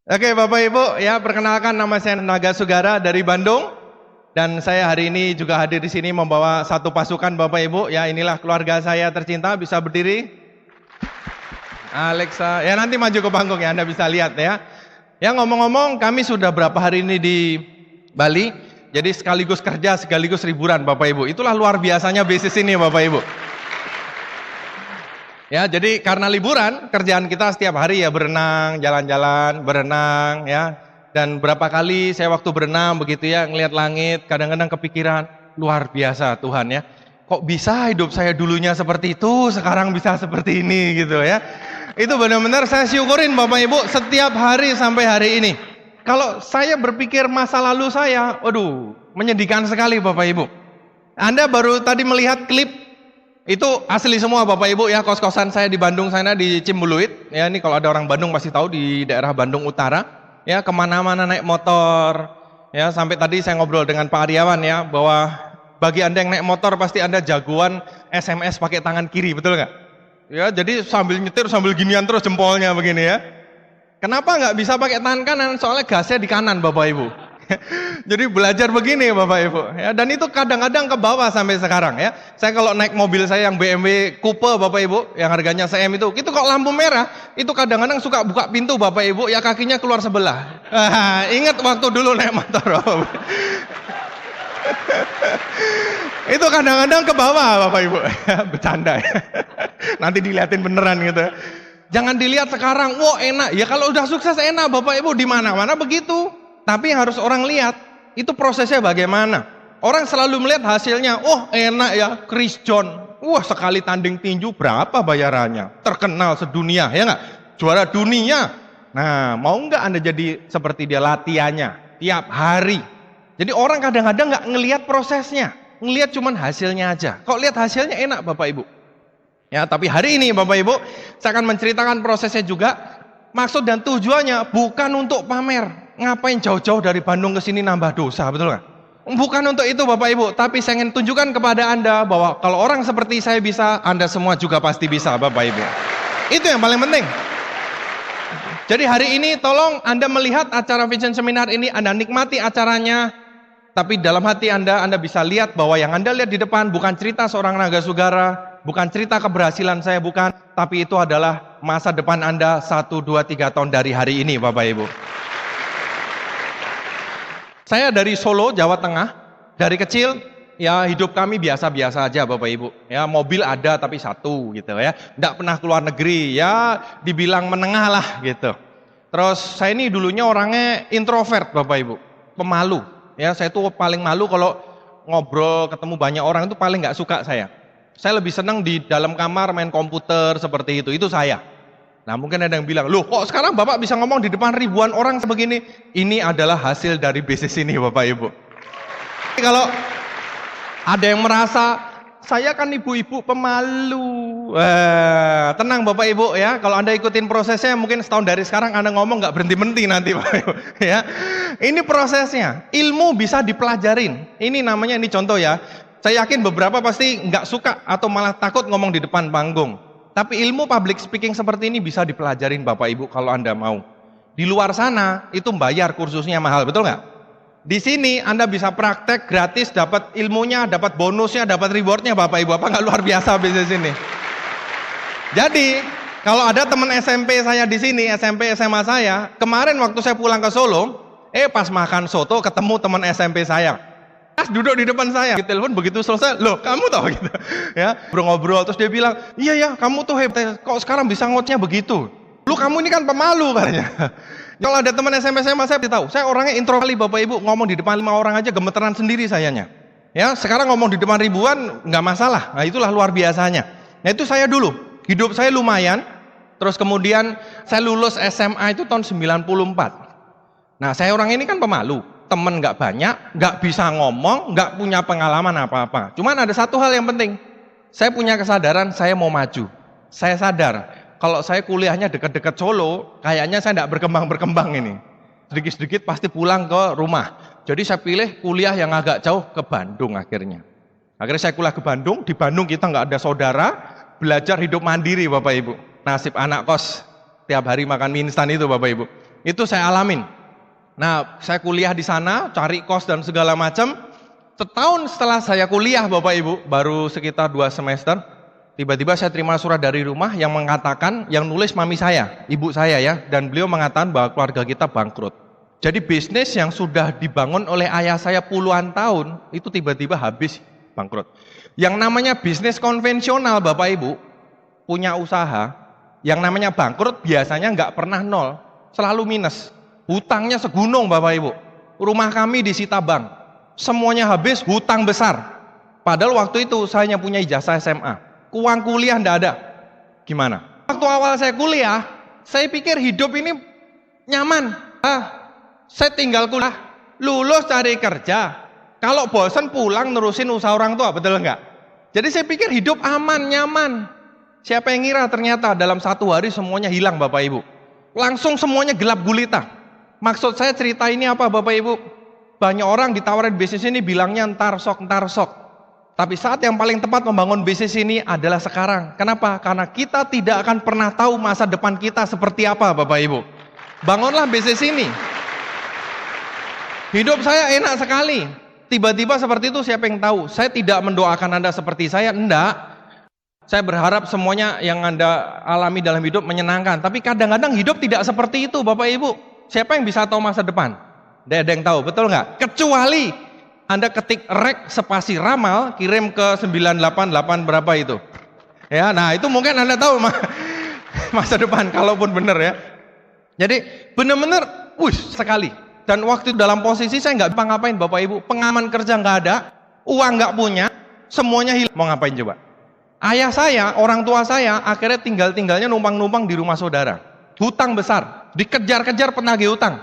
Oke Bapak Ibu, ya perkenalkan nama saya Naga Sugara dari Bandung. Dan saya hari ini juga hadir di sini membawa satu pasukan Bapak Ibu. Ya inilah keluarga saya tercinta, bisa berdiri. Alexa, ya nanti maju ke panggung ya, Anda bisa lihat ya. Ya ngomong-ngomong, kami sudah berapa hari ini di Bali. Jadi sekaligus kerja, sekaligus liburan Bapak Ibu. Itulah luar biasanya bisnis ini Bapak Ibu. Ya, jadi karena liburan, kerjaan kita setiap hari ya berenang, jalan-jalan, berenang ya. Dan berapa kali saya waktu berenang begitu ya, ngelihat langit, kadang-kadang kepikiran, luar biasa Tuhan ya. Kok bisa hidup saya dulunya seperti itu, sekarang bisa seperti ini gitu ya. Itu benar-benar saya syukurin Bapak Ibu setiap hari sampai hari ini. Kalau saya berpikir masa lalu saya, waduh, menyedihkan sekali Bapak Ibu. Anda baru tadi melihat klip itu asli semua Bapak Ibu ya, kos-kosan saya di Bandung sana di Cimbuluit ya, ini kalau ada orang Bandung pasti tahu di daerah Bandung Utara ya, kemana-mana naik motor ya, sampai tadi saya ngobrol dengan Pak Aryawan ya, bahwa bagi Anda yang naik motor pasti Anda jagoan SMS pakai tangan kiri, betul nggak? Ya, jadi sambil nyetir sambil ginian terus jempolnya begini ya. Kenapa nggak bisa pakai tangan kanan? Soalnya gasnya di kanan Bapak Ibu. Jadi belajar begini Bapak Ibu ya, dan itu kadang-kadang ke bawah sampai sekarang ya. Saya kalau naik mobil saya yang BMW Coupe Bapak Ibu yang harganya CM itu kok lampu merah itu kadang-kadang suka buka pintu Bapak Ibu ya, kakinya keluar sebelah. Ingat waktu dulu naik motor itu kadang-kadang ke bawah Bapak Ibu. Bercanda ya. Nanti dilihatin beneran gitu. Jangan dilihat sekarang, wah enak ya, kalau udah sukses enak Bapak Ibu, di mana-mana begitu. Tapi yang harus orang lihat, itu prosesnya bagaimana. Orang selalu melihat hasilnya, oh enak ya, Chris John, wah sekali tanding tinju berapa bayarannya, terkenal sedunia, ya nggak? Juara dunia. Nah, mau nggak Anda jadi seperti dia latihannya, tiap hari. Jadi orang kadang-kadang nggak ngelihat prosesnya, ngelihat cuman hasilnya aja. Kok lihat hasilnya enak Bapak Ibu. Ya, tapi hari ini Bapak Ibu, saya akan menceritakan prosesnya juga. Maksud dan tujuannya bukan untuk pamer. Ngapain jauh-jauh dari Bandung ke sini nambah dosa, betul nggak? Bukan untuk itu Bapak Ibu, tapi saya ingin tunjukkan kepada Anda bahwa kalau orang seperti saya bisa, Anda semua juga pasti bisa Bapak Ibu. Itu yang paling penting. Jadi hari ini tolong Anda melihat acara Vision Seminar ini, Anda nikmati acaranya, tapi dalam hati Anda bisa lihat bahwa yang Anda lihat di depan bukan cerita seorang Naga Sugara, bukan cerita keberhasilan saya, bukan, tapi itu adalah masa depan Anda 1, 2, 3 tahun dari hari ini Bapak Ibu. Saya dari Solo, Jawa Tengah. Dari kecil ya hidup kami biasa-biasa aja Bapak Ibu. Ya mobil ada tapi satu gitu ya. Nggak pernah keluar negeri ya, dibilang menengah lah gitu. Terus saya ini dulunya orangnya introvert Bapak Ibu, pemalu. Ya saya tuh paling malu kalau ngobrol ketemu banyak orang, itu paling nggak suka saya. Saya lebih senang di dalam kamar main komputer seperti itu saya. Nah mungkin ada yang bilang, loh kok sekarang Bapak bisa ngomong di depan ribuan orang sebegini? Ini adalah hasil dari bisnis ini Bapak Ibu. Kalau ada yang merasa, saya kan ibu-ibu pemalu. Tenang Bapak Ibu ya, kalau Anda ikutin prosesnya mungkin setahun dari sekarang Anda ngomong nggak berhenti-henti nanti Bapak Ibu. Ya. Ini prosesnya, ilmu bisa dipelajarin. Ini namanya, ini contoh ya. Saya yakin beberapa pasti nggak suka atau malah takut ngomong di depan panggung. Tapi ilmu public speaking seperti ini bisa dipelajarin Bapak Ibu kalau Anda mau. Di luar sana itu bayar kursusnya mahal, betul nggak? Di sini Anda bisa praktek gratis, dapat ilmunya, dapat bonusnya, dapat rewardnya Bapak Ibu. Apa nggak luar biasa bisnis ini? Jadi kalau ada teman SMP saya di sini, SMP SMA saya, kemarin waktu saya pulang ke Solo, pas makan soto ketemu teman SMP saya. Pas duduk di depan saya, di telepon begitu selesai, loh kamu tahu gitu ya, ngobrol terus dia bilang, iya ya kamu tuh hebat, kok sekarang bisa ngotnya begitu, lu kamu ini kan pemalu katanya. Kalau ada teman SMP saya tahu, saya orangnya introvert Bapak Ibu, ngomong di depan 5 orang aja gemeteran sendiri sayanya. Ya sekarang ngomong di depan ribuan nggak masalah, nah itulah luar biasanya. Nah itu saya dulu, hidup saya lumayan, terus kemudian saya lulus SMA itu tahun 94. Nah saya orang ini kan pemalu, temen nggak banyak, nggak bisa ngomong, nggak punya pengalaman apa-apa. Cuman ada satu hal yang penting, saya punya kesadaran saya mau maju. Saya sadar kalau saya kuliahnya dekat-dekat Solo, kayaknya saya nggak berkembang ini. Sedikit-sedikit pasti pulang ke rumah. Jadi saya pilih kuliah yang agak jauh ke Bandung akhirnya. Akhirnya saya kuliah ke Bandung. Di Bandung kita nggak ada saudara, belajar hidup mandiri Bapak Ibu. Nasib anak kos, tiap hari makan mie instan itu Bapak Ibu. Itu saya alamin. Nah, saya kuliah di sana, cari kos dan segala macam. Setahun setelah saya kuliah, Bapak Ibu, baru sekitar 2 semester, tiba-tiba saya terima surat dari rumah yang mengatakan, yang nulis mami saya, ibu saya ya, dan beliau mengatakan bahwa keluarga kita bangkrut. Jadi bisnis yang sudah dibangun oleh ayah saya puluhan tahun, itu tiba-tiba habis bangkrut. Yang namanya bisnis konvensional, Bapak Ibu, punya usaha, yang namanya bangkrut biasanya nggak pernah nol, selalu minus. Hutangnya segunung, Bapak Ibu. Rumah kami disita bank, semuanya habis, hutang besar. Padahal waktu itu saya hanya punya ijazah SMA, uang kuliah ndak ada. Gimana? Waktu awal saya kuliah, saya pikir hidup ini nyaman. Saya tinggal kuliah, lulus cari kerja. Kalau bosan pulang nerusin usaha orang tua, betul enggak? Jadi saya pikir hidup aman, nyaman. Siapa yang ngira ternyata dalam 1 hari semuanya hilang, Bapak Ibu. Langsung semuanya gelap gulita. Maksud saya cerita ini apa, Bapak Ibu? Banyak orang ditawarin bisnis ini bilangnya ntar sok. Tapi saat yang paling tepat membangun bisnis ini adalah sekarang. Kenapa? Karena kita tidak akan pernah tahu masa depan kita seperti apa, Bapak Ibu. Bangunlah bisnis ini. Hidup saya enak sekali. Tiba-tiba seperti itu, siapa yang tahu? Saya tidak mendoakan Anda seperti saya, enggak. Saya berharap semuanya yang Anda alami dalam hidup menyenangkan. Tapi kadang-kadang hidup tidak seperti itu, Bapak Ibu. Siapa yang bisa tahu masa depan? Tidak ada yang tahu, betul nggak? Kecuali Anda ketik rek spasi ramal, kirim ke 988 berapa itu. Ya, nah itu mungkin Anda tahu masa depan, kalaupun benar ya. Jadi benar-benar, sekali. Dan waktu dalam posisi saya nggak bisa ngapain, Bapak Ibu. Pengalaman kerja nggak ada, uang nggak punya, semuanya hilang. Mau ngapain coba? Ayah saya, orang tua saya, akhirnya tinggalnya numpang-numpang di rumah saudara. Hutang besar, dikejar-kejar penagih hutang,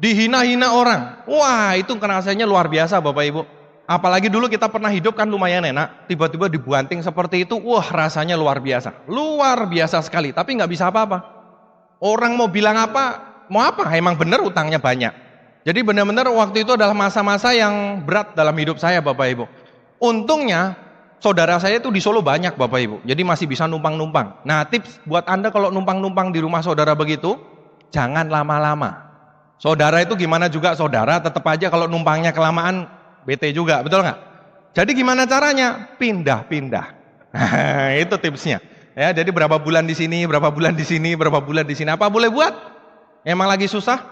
dihina-hina orang. Wah, itu rasanya luar biasa, Bapak Ibu. Apalagi dulu kita pernah hidup kan lumayan enak, tiba-tiba dibanting seperti itu, wah rasanya luar biasa sekali. Tapi nggak bisa apa-apa. Orang mau bilang apa, mau apa? Emang benar utangnya banyak. Jadi benar-benar waktu itu adalah masa-masa yang berat dalam hidup saya, Bapak Ibu. Untungnya saudara saya itu di Solo banyak, Bapak Ibu. Jadi masih bisa numpang-numpang. Nah, tips buat Anda kalau numpang-numpang di rumah saudara begitu, jangan lama-lama. Saudara itu gimana juga saudara, tetap aja kalau numpangnya kelamaan, bete juga, betul nggak? Jadi gimana caranya? Pindah-pindah. Nah, itu tipsnya. Ya, jadi berapa bulan di sini, berapa bulan di sini, berapa bulan di sini. Apa boleh buat? Emang lagi susah?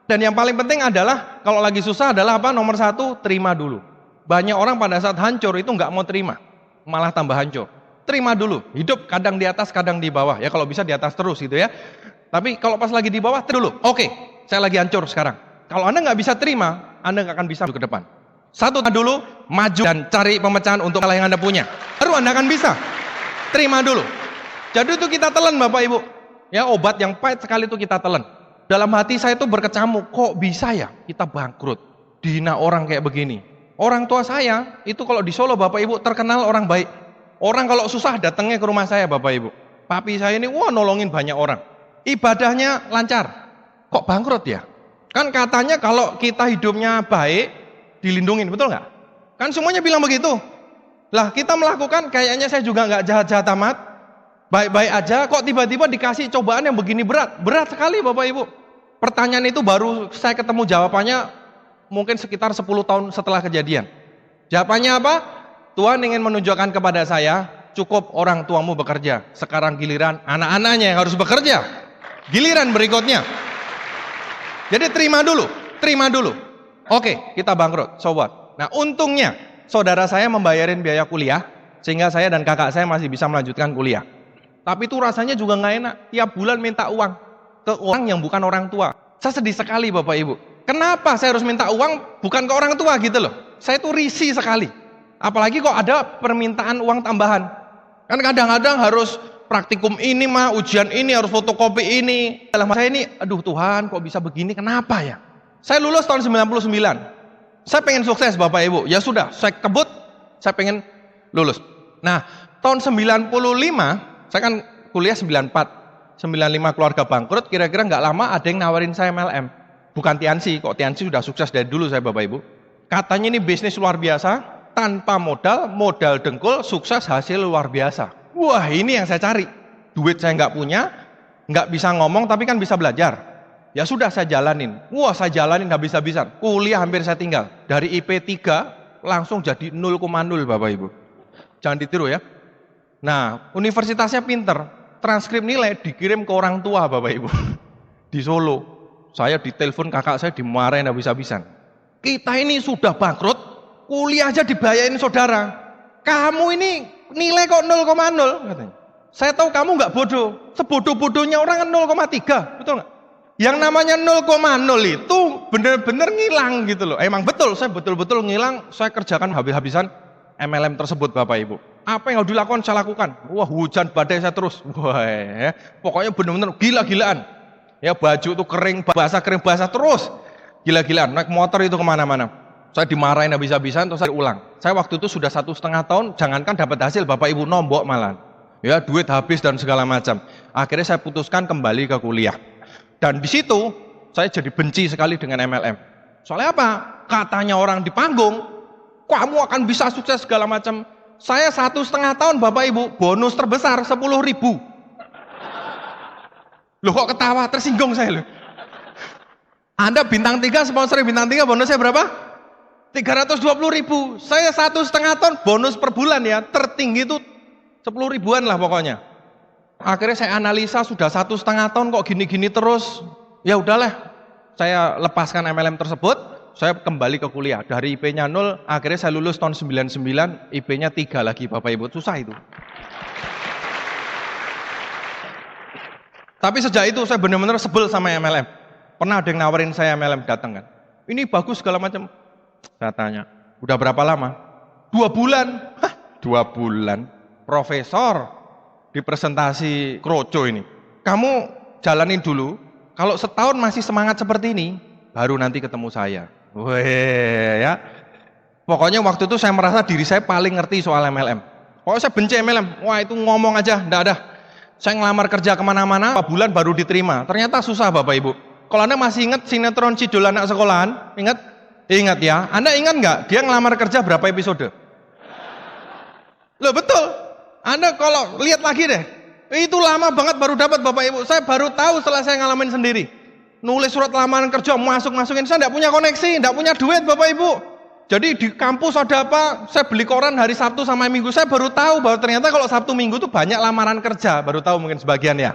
Dan yang paling penting adalah, kalau lagi susah adalah apa? Nomor 1, terima dulu. Banyak orang pada saat hancur itu nggak mau terima. Malah tambah hancur. Terima dulu. Hidup kadang di atas, kadang di bawah. Ya kalau bisa di atas terus gitu ya. Tapi kalau pas lagi di bawah, dulu. Oke, saya lagi hancur sekarang. Kalau Anda nggak bisa terima, Anda nggak akan bisa ke depan. 1 dulu, maju dan cari pemecahan untuk hal yang Anda punya. Baru Anda akan bisa. Terima dulu. Jadi itu kita telan, Bapak Ibu. Ya, obat yang pahit sekali itu kita telan. Dalam hati saya itu berkecamuk, kok bisa ya kita bangkrut, dihina orang kayak begini. Orang tua saya itu kalau di Solo, Bapak Ibu, terkenal orang baik. Orang kalau susah datangnya ke rumah saya, Bapak Ibu. Papi saya ini nolongin banyak orang. Ibadahnya lancar. Kok bangkrut ya? Kan katanya kalau kita hidupnya baik, dilindungin, betul nggak? Kan semuanya bilang begitu. Lah kita melakukan, kayaknya saya juga nggak jahat-jahat amat, baik-baik aja. Kok tiba-tiba dikasih cobaan yang begini berat? Berat sekali, Bapak Ibu. Pertanyaan itu baru saya ketemu jawabannya mungkin sekitar 10 tahun setelah kejadian. Jawabannya apa? Tuhan ingin menunjukkan kepada saya, cukup orang tuamu bekerja. Sekarang giliran anak-anaknya yang harus bekerja. Giliran berikutnya. Jadi terima dulu. Oke, kita bangkrut, so what? Nah, untungnya saudara saya membayarin biaya kuliah, sehingga saya dan kakak saya masih bisa melanjutkan kuliah. Tapi itu rasanya juga nggak enak. Tiap bulan minta uang ke orang yang bukan orang tua. Saya sedih sekali, Bapak Ibu. Kenapa saya harus minta uang bukan ke orang tua gitu loh. Saya tuh risih sekali. Apalagi kok ada permintaan uang tambahan. Kan kadang-kadang harus praktikum ini mah, ujian ini, harus fotokopi ini. Dalam saya ini, aduh Tuhan kok bisa begini, kenapa ya? Saya lulus tahun 99. Saya pengen sukses, Bapak Ibu. Ya sudah, saya kebut, saya pengen lulus. Nah, tahun 95, saya kan kuliah 94. 95 keluarga bangkrut, kira-kira nggak lama ada yang nawarin saya MLM. Bukan Tiansi, kok Tiansi sudah sukses dari dulu saya, Bapak Ibu. Katanya ini bisnis luar biasa, tanpa modal dengkul, sukses hasil luar biasa. Wah, ini yang saya cari. Duit saya nggak punya, nggak bisa ngomong, tapi kan bisa belajar. Ya sudah saya jalanin. Wah, saya jalanin habis-habisan. Kuliah hampir saya tinggal. Dari IP 3 langsung jadi 0,0 Bapak Ibu. Jangan ditiru ya. Nah, universitasnya pinter. Transkrip nilai dikirim ke orang tua Bapak Ibu. Di Solo. Saya ditelepon kakak saya dimarahin habis-habisan. Kita ini sudah bangkrut, kuliah aja dibayarin saudara. Kamu ini nilai kok 0,0 katanya. Saya tahu kamu nggak bodoh. Sebodoh-bodohnya orang kan 0,3, betul nggak? Yang namanya 0,0 itu benar-benar ngilang gitu loh. Emang betul, saya betul-betul ngilang. Saya kerjakan habis-habisan MLM tersebut Bapak Ibu. Apa yang harus dilakukan saya lakukan. Wah, hujan badai saya terus. Wah, ya. Pokoknya benar-benar gila-gilaan. Ya, baju itu kering basah terus. Gila-gilaan. Naik motor itu kemana-mana. Saya dimarahin habis-habisan terus saya ulang. Saya waktu itu sudah 1,5 tahun, jangankan dapat hasil Bapak Ibu nombok malah. Ya, duit habis dan segala macam. Akhirnya saya putuskan kembali ke kuliah. Dan di situ saya jadi benci sekali dengan MLM. Soalnya apa? Katanya orang di panggung, kamu akan bisa sukses segala macam. Saya 1,5 tahun Bapak Ibu, bonus terbesar 10.000. Loh kok ketawa? Tersinggung saya loh. Anda bintang 3, sponsor bintang 3, bonusnya berapa? 320.000. Saya 1,5 tahun bonus per bulan ya, tertinggi itu 10 ribuan lah pokoknya. Akhirnya saya analisa sudah 1,5 tahun kok gini-gini terus. Ya udahlah, saya lepaskan MLM tersebut, saya kembali ke kuliah. Dari IP-nya 0, akhirnya saya lulus tahun 99, IP-nya 3 lagi Bapak Ibu. Susah itu. Tapi sejak itu saya benar-benar sebel sama MLM. Pernah ada yang nawarin saya MLM, datang kan. Ini bagus segala macam. Saya tanya, udah berapa lama? 2 bulan. Hah, 2 bulan? Profesor di presentasi kroco ini, kamu jalanin dulu, kalau setahun masih semangat seperti ini, baru nanti ketemu saya. Weh, ya. Pokoknya waktu itu saya merasa diri saya paling ngerti soal MLM. Pokoknya saya benci MLM, wah itu ngomong aja, enggak ada. Saya ngelamar kerja kemana-mana, 4 bulan baru diterima. Ternyata susah Bapak Ibu. Kalau Anda masih ingat sinetron Cidul Anak Sekolahan, ingat? Ingat ya, Anda ingat nggak? Dia ngelamar kerja berapa episode? Loh betul. Anda kalau lihat lagi deh, itu lama banget baru dapat Bapak Ibu. Saya baru tahu setelah saya ngalamin sendiri. Nulis surat lamaran kerja, masukin, saya enggak punya koneksi, enggak punya duit Bapak Ibu. Jadi di kampus ada apa, saya beli koran hari Sabtu sama Minggu, saya baru tahu bahwa ternyata kalau Sabtu Minggu tuh banyak lamaran kerja, baru tahu mungkin sebagian ya.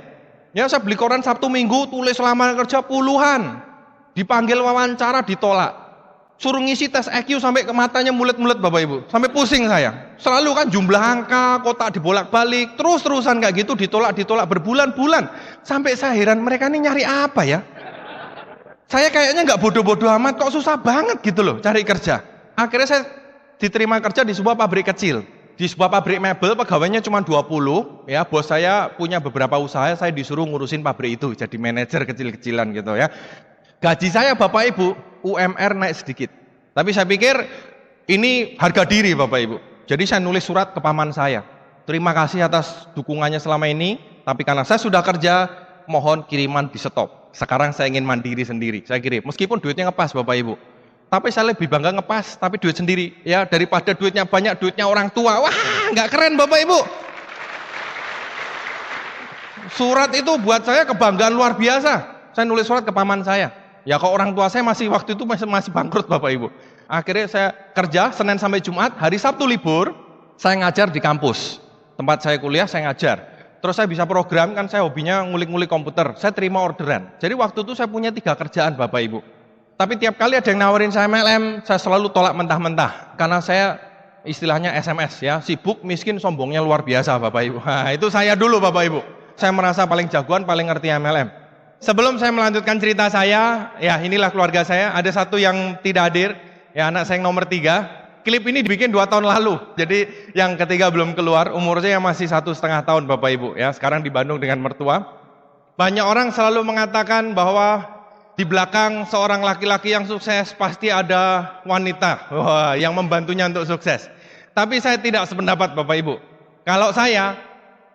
Ya saya beli koran Sabtu Minggu, tulis lamaran kerja puluhan. Dipanggil wawancara, ditolak. Suruh ngisi tes EQ sampai ke matanya mulet-mulet Bapak Ibu, sampai pusing saya. Selalu kan jumlah angka, kotak dibolak-balik, terus-terusan kayak gitu, ditolak berbulan-bulan. Sampai saya heran, mereka ini nyari apa ya? Saya kayaknya nggak bodoh-bodoh amat, kok susah banget gitu loh cari kerja. Akhirnya saya diterima kerja di sebuah pabrik kecil. Di sebuah pabrik mebel, pegawainya cuma 20, ya bos saya punya beberapa usaha, saya disuruh ngurusin pabrik itu, jadi manajer kecil-kecilan gitu ya. Gaji saya Bapak Ibu, UMR naik sedikit. Tapi saya pikir ini harga diri Bapak Ibu. Jadi saya nulis surat ke paman saya. Terima kasih atas dukungannya selama ini, tapi karena saya sudah kerja, mohon kiriman di stop. Sekarang saya ingin mandiri sendiri, saya kirim. Meskipun duitnya ngepas Bapak Ibu. Tapi saya lebih bangga ngepas, tapi duit sendiri. Ya daripada duitnya banyak, duitnya orang tua. Wah, nggak keren Bapak Ibu. Surat itu buat saya kebanggaan luar biasa. Saya nulis surat ke paman saya. Ya kok orang tua saya masih waktu itu masih bangkrut Bapak Ibu. Akhirnya saya kerja Senin sampai Jumat, hari Sabtu libur, saya ngajar di kampus. Tempat saya kuliah saya ngajar. Terus saya bisa program, kan saya hobinya ngulik-ngulik komputer. Saya terima orderan. Jadi waktu itu saya punya 3 kerjaan Bapak Ibu. Tapi tiap kali ada yang nawarin saya MLM, saya selalu tolak mentah-mentah. Karena saya istilahnya SMS ya, sibuk, miskin, sombongnya luar biasa Bapak Ibu. Nah, itu saya dulu Bapak Ibu. Saya merasa paling jagoan, paling ngerti MLM. Sebelum saya melanjutkan cerita saya, ya inilah keluarga saya. Ada satu yang tidak hadir, ya anak saya yang nomor 3. Klip ini dibikin 2 tahun lalu. Jadi yang ketiga belum keluar, umurnya masih 1,5 tahun Bapak Ibu. Ya sekarang di Bandung dengan mertua. Banyak orang selalu mengatakan bahwa di belakang seorang laki-laki yang sukses pasti ada wanita yang membantunya untuk sukses. Tapi saya tidak sependapat Bapak Ibu.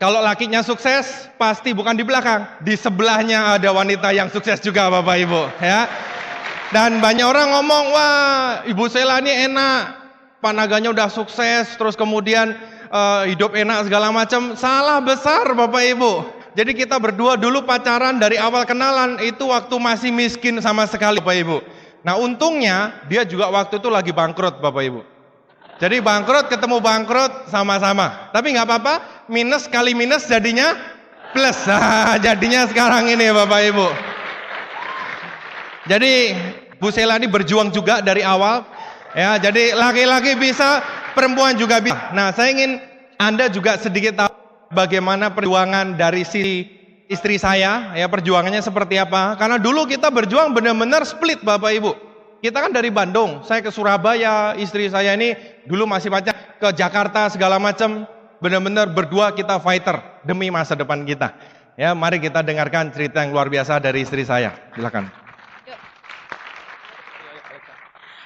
Kalau lakinya sukses, pasti bukan di belakang, di sebelahnya ada wanita yang sukses juga Bapak Ibu, ya. Dan banyak orang ngomong, wah Ibu Sela ini enak, Pak Naganya udah sukses, terus kemudian hidup enak segala macam. Salah besar Bapak Ibu. Jadi kita berdua dulu pacaran dari awal kenalan itu waktu masih miskin sama sekali Bapak Ibu. Nah untungnya dia juga waktu itu lagi bangkrut Bapak Ibu. Jadi bangkrut ketemu bangkrut sama-sama. Tapi nggak apa-apa, minus kali minus jadinya plus. Nah, jadinya sekarang ini Bapak Ibu. Jadi Bu Sela ini berjuang juga dari awal. Ya, jadi laki-laki bisa, perempuan juga bisa. Nah, saya ingin Anda juga sedikit tahu bagaimana perjuangan dari si istri saya, ya perjuangannya seperti apa. Karena dulu kita berjuang benar-benar split Bapak Ibu. Kita kan dari Bandung, saya ke Surabaya, istri saya ini dulu masih pacar ke Jakarta segala macam. Benar-benar berdua kita fighter demi masa depan kita. Ya, mari kita dengarkan cerita yang luar biasa dari istri saya. Silakan.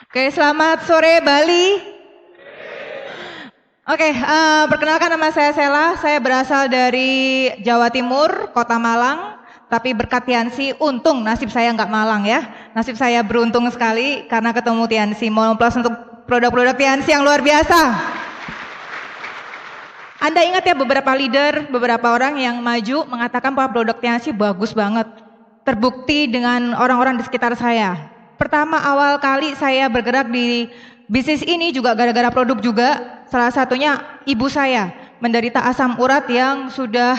Oke, selamat sore Bali. Oke, perkenalkan nama saya Sela, saya berasal dari Jawa Timur, Kota Malang, tapi berkat Tiansi, untung nasib saya nggak Malang ya, nasib saya beruntung sekali karena ketemu Tiansi, mohon plus untuk produk-produk Tiansi yang luar biasa. Anda ingat ya beberapa leader, beberapa orang yang maju mengatakan bahwa produk Tiansi bagus banget, terbukti dengan orang-orang di sekitar saya. Pertama awal kali saya bergerak di bisnis ini juga gara-gara produk juga. Salah satunya ibu saya menderita asam urat yang sudah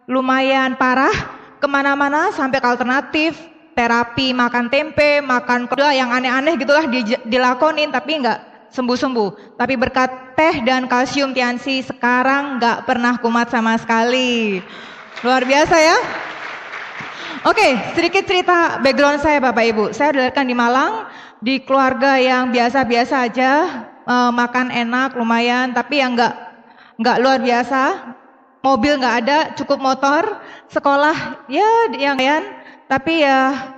lumayan parah, kemana-mana sampai ke alternatif, terapi makan tempe, makan kedua yang aneh-aneh gitulah dilakonin tapi nggak sembuh-sembuh. Tapi berkat teh dan kalsium Tiansi sekarang nggak pernah kumat sama sekali. Luar biasa ya. Oke, sedikit cerita background saya Bapak Ibu. Saya dilahirkan di Malang, di keluarga yang biasa-biasa aja, makan enak lumayan, tapi yang nggak luar biasa. Mobil nggak ada, cukup motor. Sekolah ya yang tapi ya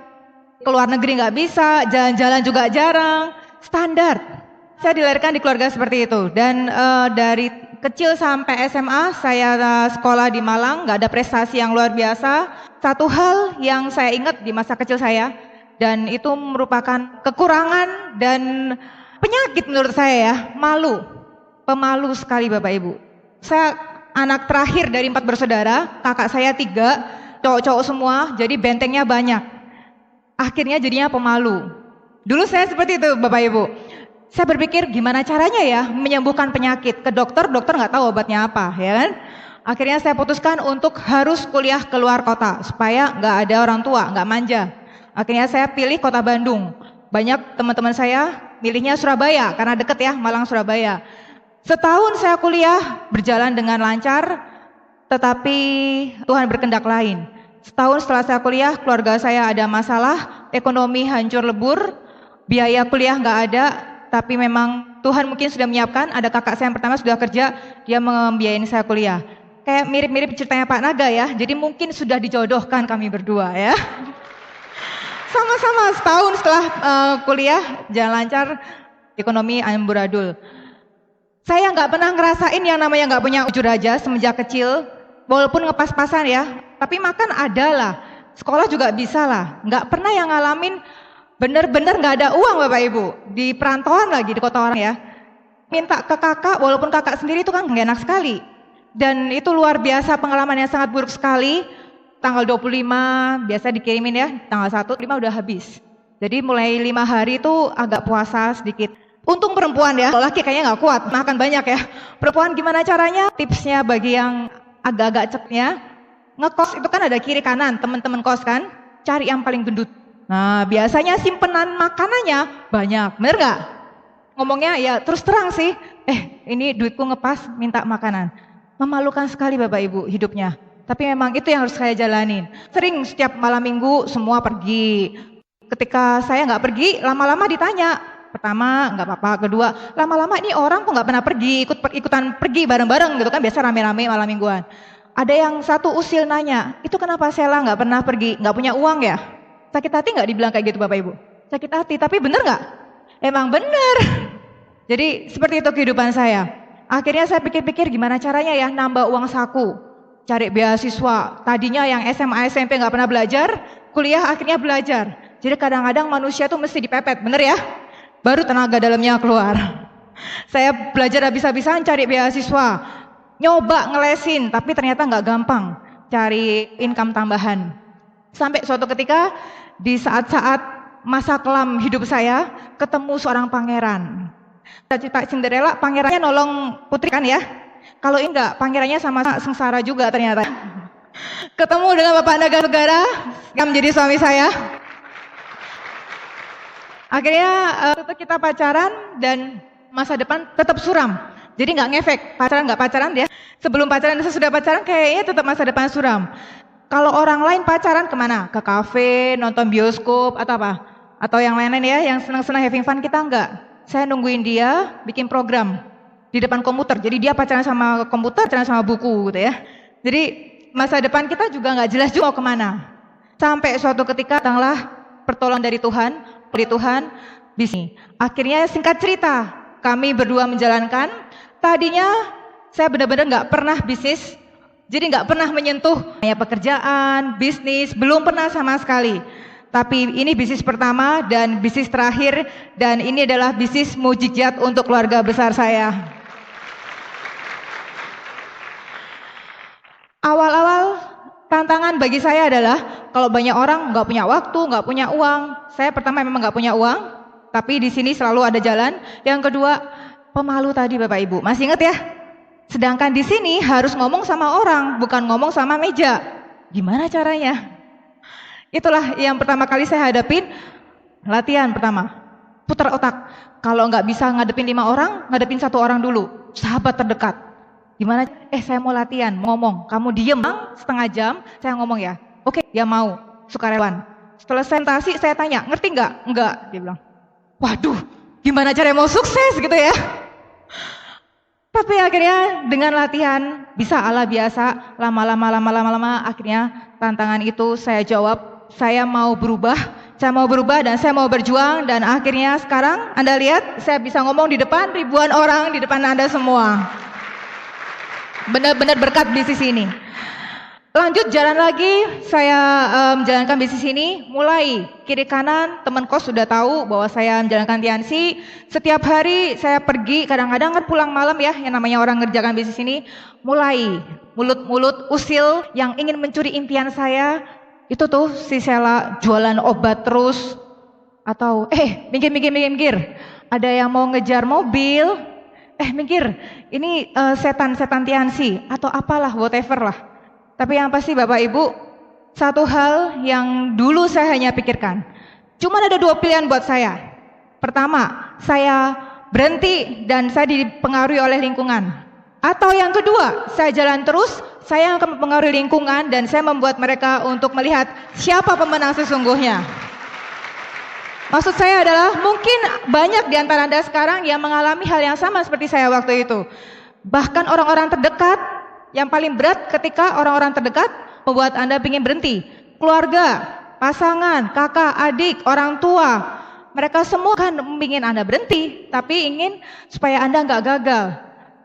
keluar negeri nggak bisa, jalan-jalan juga jarang. Standar. Saya dilahirkan di keluarga seperti itu. Dan dari kecil sampai SMA saya sekolah di Malang, nggak ada prestasi yang luar biasa. Satu hal yang saya ingat di masa kecil saya, dan itu merupakan kekurangan dan penyakit menurut saya ya, malu. Pemalu sekali Bapak Ibu. Saya anak terakhir dari 4 bersaudara, kakak saya 3, cowok-cowok semua, jadi bentengnya banyak. Akhirnya jadinya pemalu. Dulu saya seperti itu Bapak Ibu. Saya berpikir gimana caranya ya menyembuhkan penyakit. Ke dokter nggak tahu obatnya apa, ya kan? Akhirnya saya putuskan untuk harus kuliah keluar kota, supaya nggak ada orang tua, nggak manja. Akhirnya saya pilih kota Bandung. Banyak teman-teman saya milihnya Surabaya karena deket ya, Malang Surabaya. Setahun saya kuliah berjalan dengan lancar, tetapi Tuhan berkehendak lain. Setahun setelah saya kuliah, keluarga saya ada masalah, ekonomi hancur lebur, biaya kuliah nggak ada, tapi memang Tuhan mungkin sudah menyiapkan. Ada kakak saya yang pertama sudah kerja, dia membiayain saya kuliah. Kayak mirip-mirip ceritanya Pak Naga ya, jadi mungkin sudah dijodohkan kami berdua ya. Sama-sama setahun setelah kuliah jalan lancar, ekonomi amburadul. Saya nggak pernah ngerasain yang namanya nggak punya ujur aja semenjak kecil, walaupun ngepas-pasan ya, tapi makan ada lah, sekolah juga bisa lah. Nggak pernah yang ngalamin bener-bener nggak ada uang Bapak Ibu, di perantauan lagi di kota orang ya. Minta ke kakak, walaupun kakak sendiri itu kan nggak enak sekali. Dan itu luar biasa, pengalaman yang sangat buruk sekali. Tanggal 25 biasa dikirimin ya, tanggal 1, 5 udah habis. Jadi mulai 5 hari itu agak puasa sedikit. Untung perempuan ya, kalau laki kayaknya nggak kuat, makan banyak ya. Perempuan gimana caranya? Tipsnya bagi yang agak-agak ceknya, ngekos itu kan ada kiri kanan, teman-teman kos kan, cari yang paling gendut. Nah biasanya simpenan makanannya banyak, bener nggak? Ngomongnya ya terus terang sih, ini duitku ngepas minta makanan. Memalukan sekali Bapak Ibu hidupnya. Tapi memang itu yang harus saya jalanin. Sering setiap malam minggu semua pergi. Ketika saya nggak pergi, lama-lama ditanya. Pertama nggak apa-apa, kedua lama-lama ini orang kok nggak pernah pergi, ikutan pergi bareng-bareng gitu kan, biasa rame-rame malam mingguan. Ada yang satu usil nanya, itu kenapa Sela nggak pernah pergi, nggak punya uang ya? Sakit hati nggak dibilang kayak gitu Bapak Ibu? Sakit hati, tapi bener nggak? Emang bener. Jadi seperti itu kehidupan saya. Akhirnya saya pikir-pikir gimana caranya ya nambah uang saku, cari beasiswa. Tadinya yang SMA SMP nggak pernah belajar, kuliah akhirnya belajar. Jadi kadang-kadang manusia tuh mesti dipepet, bener ya? Baru tenaga dalamnya keluar. Saya belajar habis-habisan cari beasiswa, nyoba ngelesin, tapi ternyata nggak gampang. cari income tambahan. Sampai suatu ketika di saat-saat masa kelam hidup saya ketemu seorang pangeran. Cerita Cinderella, pangerannya nolong putri kan ya? Kalau enggak, pangerannya sama sengsara juga ternyata. Ketemu dengan bapak negara yang menjadi suami saya. Akhirnya kita pacaran dan masa depan tetap suram. Jadi nggak ngefek, pacaran nggak pacaran dia. Sebelum pacaran dan sesudah pacaran kayaknya tetap masa depan suram. Kalau orang lain pacaran kemana? Ke kafe, nonton bioskop atau apa? Atau yang lain-lain ya, yang senang-senang having fun, kita enggak. Saya nungguin dia bikin program di depan komputer. Jadi dia pacaran sama komputer, pacaran sama buku gitu ya. Jadi masa depan kita juga nggak jelas juga mau kemana. Sampai suatu ketika datanglah pertolongan dari Tuhan, bisnis. Akhirnya singkat cerita, kami berdua menjalankan. Tadinya saya benar-benar nggak pernah bisnis, jadi nggak pernah menyentuh pekerjaan, bisnis, belum pernah sama sekali. Tapi ini bisnis pertama dan bisnis terakhir, dan ini adalah bisnis mujizat untuk keluarga besar saya. Awal-awal tantangan bagi saya adalah kalau banyak orang nggak punya waktu, nggak punya uang. Saya pertama memang nggak punya uang, tapi di sini selalu ada jalan. Yang kedua, pemalu tadi Bapak Ibu, masih ingat ya? Sedangkan di sini harus ngomong sama orang, bukan ngomong sama meja. Gimana caranya? Itulah yang pertama kali saya hadapin. Latihan pertama, putar otak. Kalau nggak bisa ngadepin 5 orang, ngadepin 1 orang dulu, sahabat terdekat. Gimana? Saya mau latihan, ngomong. Kamu diem setengah jam, saya ngomong ya. Oke, dia mau, sukarelawan. Setelah presentasi saya tanya, ngerti nggak? Enggak, dia bilang. Waduh, gimana caranya mau sukses gitu ya? Tapi akhirnya dengan latihan bisa ala biasa, lama-lama akhirnya tantangan itu saya jawab. Saya mau berubah dan saya mau berjuang, dan akhirnya sekarang Anda lihat saya bisa ngomong di depan ribuan orang, di depan Anda semua. Benar-benar berkat bisnis ini. Lanjut jalan lagi, saya menjalankan bisnis ini. Mulai kiri kanan, teman kos sudah tahu bahwa saya menjalankan Tiansi. Setiap hari saya pergi, kadang-kadang kan pulang malam ya, yang namanya orang ngerjakan bisnis ini. Mulai mulut-mulut usil yang ingin mencuri impian saya. Itu tuh si Sela jualan obat terus. Atau minggir. Ada yang mau ngejar mobil. Minggir, ini setan-setan Tiansi atau apalah, whatever lah. Tapi yang pasti Bapak Ibu, satu hal yang dulu saya hanya pikirkan, cuma ada 2 pilihan buat saya. Pertama, saya berhenti dan saya dipengaruhi oleh lingkungan. Atau yang kedua, saya jalan terus, saya akan mempengaruhi lingkungan dan saya membuat mereka untuk melihat siapa pemenang sesungguhnya. Maksud saya adalah mungkin banyak di antara Anda sekarang yang mengalami hal yang sama seperti saya waktu itu. Bahkan orang-orang terdekat, yang paling berat ketika orang-orang terdekat membuat Anda ingin berhenti. Keluarga, pasangan, kakak, adik, orang tua, mereka semua kan ingin Anda berhenti, tapi ingin supaya Anda nggak gagal.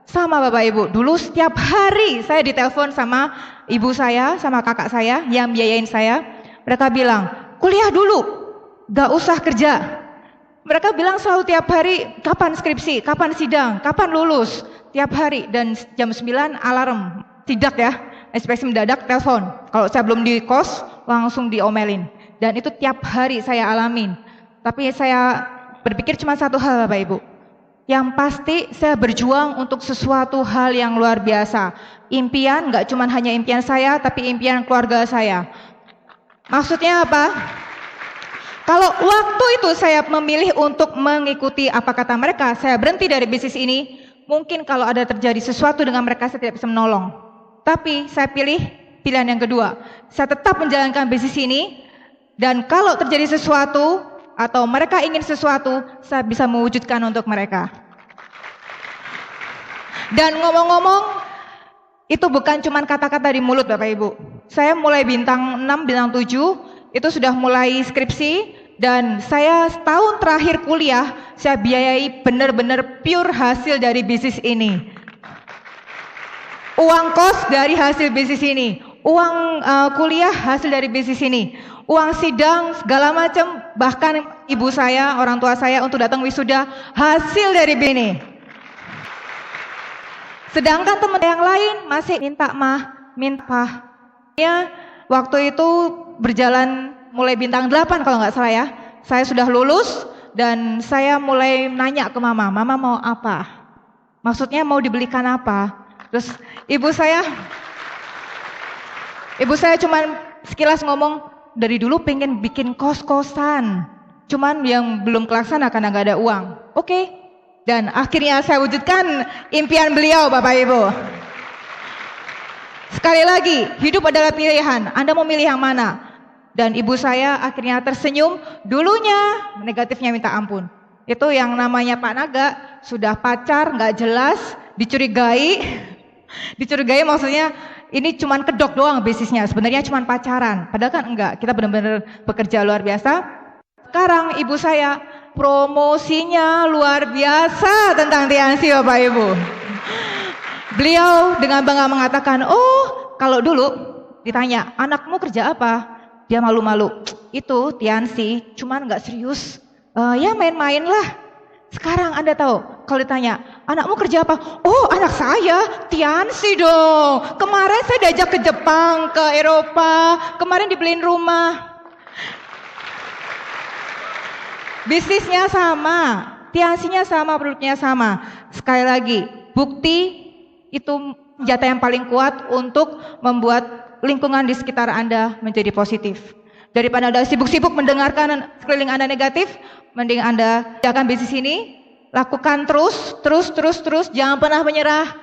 Sama Bapak Ibu, dulu setiap hari saya ditelepon sama ibu saya, sama kakak saya yang biayain saya. Mereka bilang, kuliah dulu, gak usah kerja. Mereka bilang selalu tiap hari, kapan skripsi, kapan sidang, kapan lulus. Tiap hari, dan jam 9 alarm, tidak ya, ekspresi mendadak telepon. Kalau saya belum di kos, langsung diomelin. Dan itu tiap hari saya alamin. Tapi saya berpikir cuma satu hal Bapak Ibu. Yang pasti saya berjuang untuk sesuatu hal yang luar biasa. Impian gak cuma hanya impian saya, tapi impian keluarga saya. Maksudnya apa? Kalau waktu itu saya memilih untuk mengikuti apa kata mereka, saya berhenti dari bisnis ini, mungkin kalau ada terjadi sesuatu dengan mereka saya tidak bisa menolong. Tapi saya pilih pilihan yang kedua. Saya tetap menjalankan bisnis ini, dan kalau terjadi sesuatu atau mereka ingin sesuatu, saya bisa mewujudkan untuk mereka. Dan ngomong-ngomong, itu bukan cuma kata-kata di mulut Bapak Ibu. Saya mulai bintang 6, bintang 7, itu sudah mulai skripsi, dan saya setahun terakhir kuliah, saya biayai benar-benar pure hasil dari bisnis ini. Uang kos dari hasil bisnis ini, uang kuliah hasil dari bisnis ini, uang sidang segala macam, bahkan ibu saya, orang tua saya untuk datang wisuda hasil dari ini. Sedangkan teman yang lain masih minta Ya, waktu itu berjalan mulai bintang 8 kalau nggak salah ya. Saya sudah lulus dan saya mulai nanya ke mama, mama mau apa? Maksudnya mau dibelikan apa? Terus ibu saya cuman sekilas ngomong, dari dulu pengen bikin kos-kosan. Cuman yang belum kelaksana karena nggak ada uang. Oke. Dan akhirnya saya wujudkan impian beliau, Bapak Ibu. Sekali lagi, hidup adalah pilihan. Anda mau milih yang mana? Dan ibu saya akhirnya tersenyum. Dulunya negatifnya minta ampun. Itu yang namanya Pak Naga, sudah pacar, nggak jelas, dicurigai. Dicurigai maksudnya ini cuman kedok doang bisnisnya. Sebenarnya cuman pacaran. Padahal kan enggak. Kita benar-benar bekerja luar biasa. Sekarang ibu saya promosinya luar biasa tentang Tiansi, Bapak Ibu. Beliau dengan bangga mengatakan, oh kalau dulu ditanya, anakmu kerja apa? Dia malu-malu, itu Tiansi, cuman nggak serius. Ya main-main lah. Sekarang Anda tahu, kalau ditanya, anakmu kerja apa? Oh anak saya, Tiansi dong. Kemarin saya diajak ke Jepang, ke Eropa, kemarin dibeliin rumah. Bisnisnya sama, Tiansinya sama, produknya sama. Sekali lagi, bukti itu senjata yang paling kuat untuk membuat lingkungan di sekitar Anda menjadi positif. Daripada Anda sibuk-sibuk mendengarkan sekeliling Anda negatif, mending Anda jaga bisnis ini, lakukan terus, jangan pernah menyerah.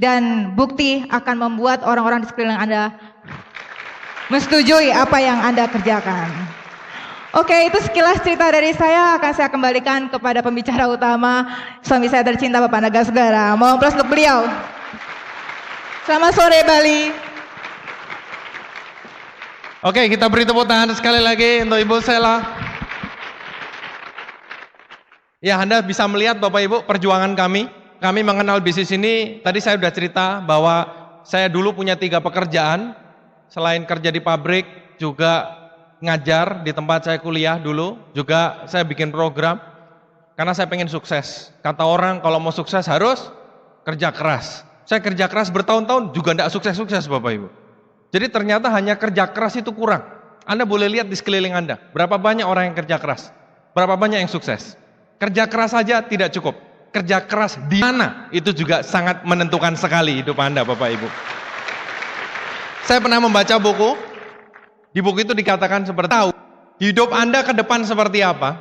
Dan bukti akan membuat orang-orang di sekeliling Anda menyetujui apa yang Anda kerjakan. Oke, itu sekilas cerita dari saya. Akan saya kembalikan kepada pembicara utama, suami saya tercinta Bapak Naga Segara. Mohon aplaus untuk beliau. Selamat sore Bali. Oke, kita beri tepuk tangan sekali lagi untuk Ibu Sela. Ya, Anda bisa melihat Bapak Ibu perjuangan kami. Kami mengenal bisnis ini, tadi saya sudah cerita bahwa saya dulu punya 3 pekerjaan. Selain kerja di pabrik, juga ngajar di tempat saya kuliah dulu, juga saya bikin program karena saya pengen sukses. Kata orang kalau mau sukses harus kerja keras. Saya kerja keras bertahun-tahun juga tidak sukses-sukses Bapak Ibu. Jadi ternyata hanya kerja keras itu kurang. Anda boleh lihat di sekeliling Anda, berapa banyak orang yang kerja keras, berapa banyak yang sukses. Kerja keras saja tidak cukup, kerja keras di mana itu juga sangat menentukan sekali hidup Anda Bapak Ibu. Saya pernah membaca buku. Di buku itu dikatakan seperti tahu hidup Anda ke depan seperti apa,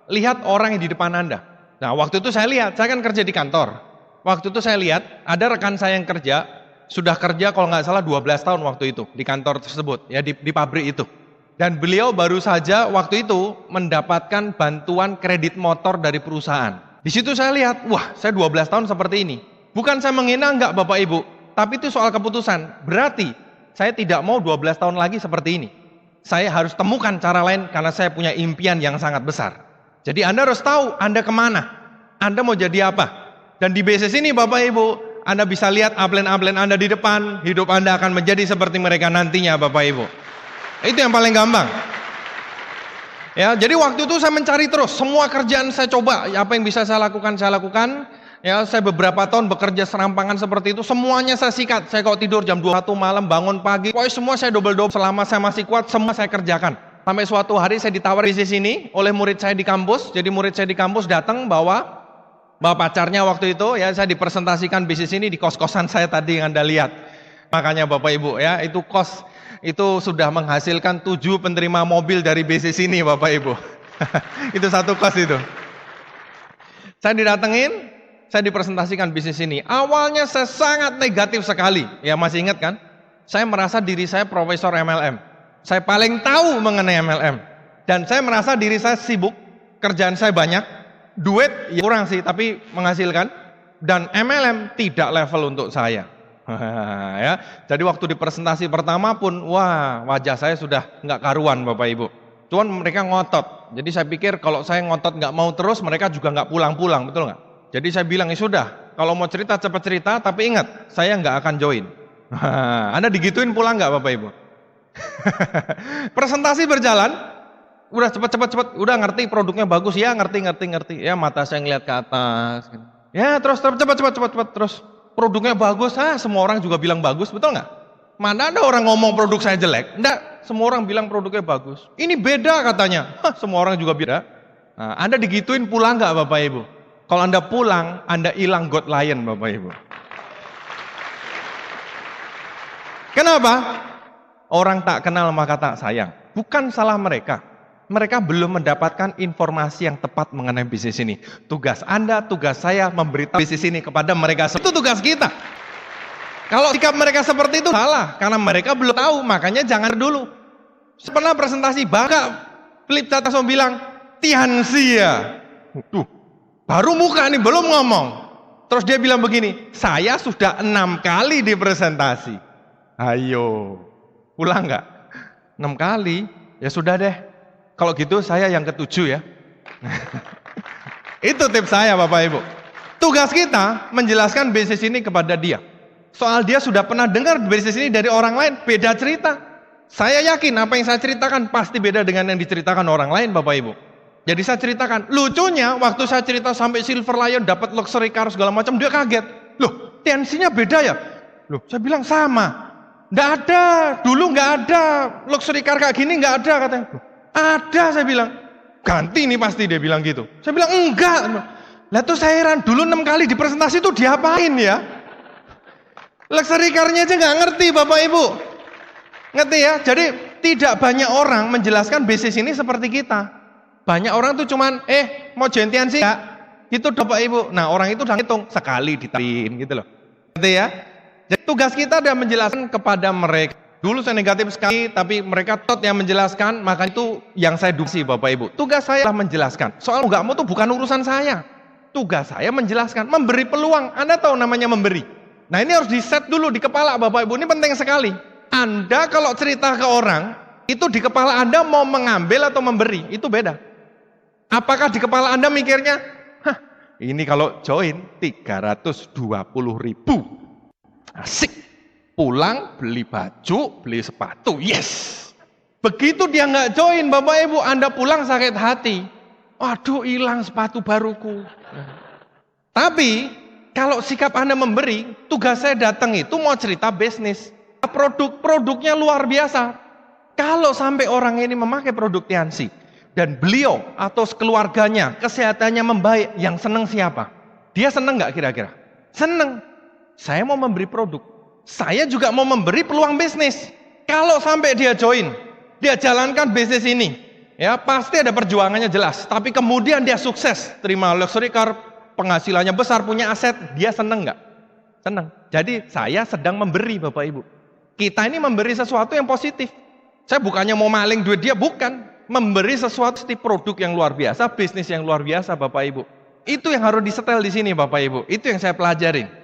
lihat orang yang di depan Anda. Nah waktu itu saya lihat, saya kan kerja di kantor. Waktu itu saya lihat ada rekan saya yang kerja, sudah kerja kalau nggak salah 12 tahun waktu itu di kantor tersebut, ya di pabrik itu. Dan beliau baru saja waktu itu mendapatkan bantuan kredit motor dari perusahaan. Di situ saya lihat, wah saya 12 tahun seperti ini. Bukan saya menghina enggak Bapak Ibu, tapi itu soal keputusan. Berarti saya tidak mau 12 tahun lagi seperti ini. Saya harus temukan cara lain karena saya punya impian yang sangat besar. Jadi Anda harus tahu Anda kemana, Anda mau jadi apa. Dan di bisnis ini Bapak Ibu, Anda bisa lihat upline-upline Anda di depan, hidup Anda akan menjadi seperti mereka nantinya Bapak Ibu. Itu yang paling gampang. Ya, jadi waktu itu saya mencari terus, semua kerjaan saya coba, apa yang bisa saya lakukan, saya lakukan. Ya, saya beberapa tahun bekerja serampangan seperti itu, semuanya saya sikat. Saya kalau tidur jam 21 malam, bangun pagi, pokoknya semua saya double-double. Selama saya masih kuat, semua saya kerjakan. Sampai suatu hari saya ditawar bisnis ini oleh murid saya di kampus. Jadi murid saya di kampus datang bawa pacarnya waktu itu, ya saya dipresentasikan bisnis ini di kos-kosan saya tadi yang Anda lihat. Makanya Bapak Ibu ya, itu kos itu sudah menghasilkan 7 penerima mobil dari bisnis ini Bapak Ibu. Itu satu kos itu. Saya didatengin, saya dipresentasikan bisnis ini. Awalnya saya sangat negatif sekali. Ya masih ingat kan? Saya merasa diri saya profesor MLM. Saya paling tahu mengenai MLM. Dan saya merasa diri saya sibuk, kerjaan saya banyak, duit ya kurang sih, tapi menghasilkan. Dan MLM tidak level untuk saya. Ya, jadi waktu di presentasi pertama pun, wah wajah saya sudah nggak karuan Bapak Ibu. Cuman mereka ngotot. Jadi saya pikir kalau saya ngotot nggak mau terus, mereka juga nggak pulang-pulang, betul nggak? Jadi saya bilang, ya sudah, kalau mau cerita cepat cerita, tapi ingat, saya nggak akan join. Anda digituin pulang nggak Bapak Ibu? Presentasi berjalan, udah cepet, udah ngerti produknya bagus, ya ngerti. Ya mata saya ngeliat ke atas. Ya terus cepet, terus produknya bagus, semua orang juga bilang bagus, betul nggak? Mana ada orang ngomong produk saya jelek? Enggak, semua orang bilang produknya bagus. Ini beda katanya. Hah, semua orang juga beda. Nah, Anda digituin pulang nggak Bapak Ibu? Kalau Anda pulang, Anda hilang God Lion Bapak Ibu. Kenapa? Orang tak kenal maka tak sayang. Bukan salah mereka. Mereka belum mendapatkan informasi yang tepat mengenai bisnis ini. Tugas Anda, tugas saya memberitahu bisnis ini kepada mereka. Itu tugas kita. Kalau sikap mereka seperti itu salah, karena mereka belum tahu, makanya jangan dulu. Pernah presentasi, bangga, Philip Tataso bilang, Tianxia. Tuh, baru muka nih, belum ngomong. Terus dia bilang begini, saya sudah 6 kali di presentasi. Ayo, pulang nggak? 6 kali, ya sudah deh. Kalau gitu saya yang ke-7 ya. Itu tips saya Bapak Ibu. Tugas kita menjelaskan bisnis ini kepada dia. Soal dia sudah pernah dengar bisnis ini dari orang lain, beda cerita. Saya yakin apa yang saya ceritakan pasti beda dengan yang diceritakan orang lain Bapak Ibu. Jadi saya ceritakan, lucunya waktu saya cerita sampai Silver Lion dapat luxury car segala macam, dia kaget. Loh, tensinya beda ya? Loh, saya bilang sama. Nggak ada, dulu nggak ada luxury car kayak gini, nggak ada katanya. Loh, ada saya bilang. Ganti nih pasti dia bilang gitu. Saya bilang enggak. Lah tuh saya heran, dulu 6 kali di presentasi tuh diapain ya? Luxury car-nya aja nggak ngerti Bapak Ibu. Ngerti ya? Jadi tidak banyak orang menjelaskan bisnis ini seperti kita. Banyak orang tuh cuman, mau jointian sih enggak? Gitu Bapak Ibu. Nah orang itu udah ngitung, sekali ditain gitu loh. Ngerti ya? Jadi tugas kita adalah menjelaskan kepada mereka. Dulu saya negatif sekali, tapi mereka tot yang menjelaskan, maka itu yang saya duksi Bapak Ibu. Tugas saya adalah menjelaskan. Soal nggak mau tuh bukan urusan saya. Tugas saya menjelaskan, memberi peluang. Anda tahu namanya memberi. Nah ini harus di set dulu di kepala Bapak Ibu, ini penting sekali. Anda kalau cerita ke orang, itu di kepala Anda mau mengambil atau memberi, itu beda. Apakah di kepala Anda mikirnya, hah ini kalau join 320.000, asik. Pulang, beli baju, beli sepatu, yes. Begitu dia nggak join Bapak Ibu, Anda pulang sakit hati. Waduh hilang sepatu baruku. Tapi, kalau sikap Anda memberi, tugas saya datang itu mau cerita bisnis. Produknya luar biasa. Kalau sampai orang ini memakai produk Tianxi, dan beliau atau keluarganya, kesehatannya membaik, yang senang siapa? Dia senang nggak kira-kira? Senang. Saya mau memberi produk. Saya juga mau memberi peluang bisnis. Kalau sampai dia join, dia jalankan bisnis ini, ya pasti ada perjuangannya jelas. Tapi kemudian dia sukses, terima luxury car, penghasilannya besar, punya aset, dia seneng nggak? Seneng. Jadi saya sedang memberi Bapak Ibu. Kita ini memberi sesuatu yang positif. Saya bukannya mau maling duit dia, bukan. Memberi sesuatu seperti produk yang luar biasa, bisnis yang luar biasa Bapak Ibu. Itu yang harus disetel di sini Bapak Ibu. Itu yang saya pelajarin.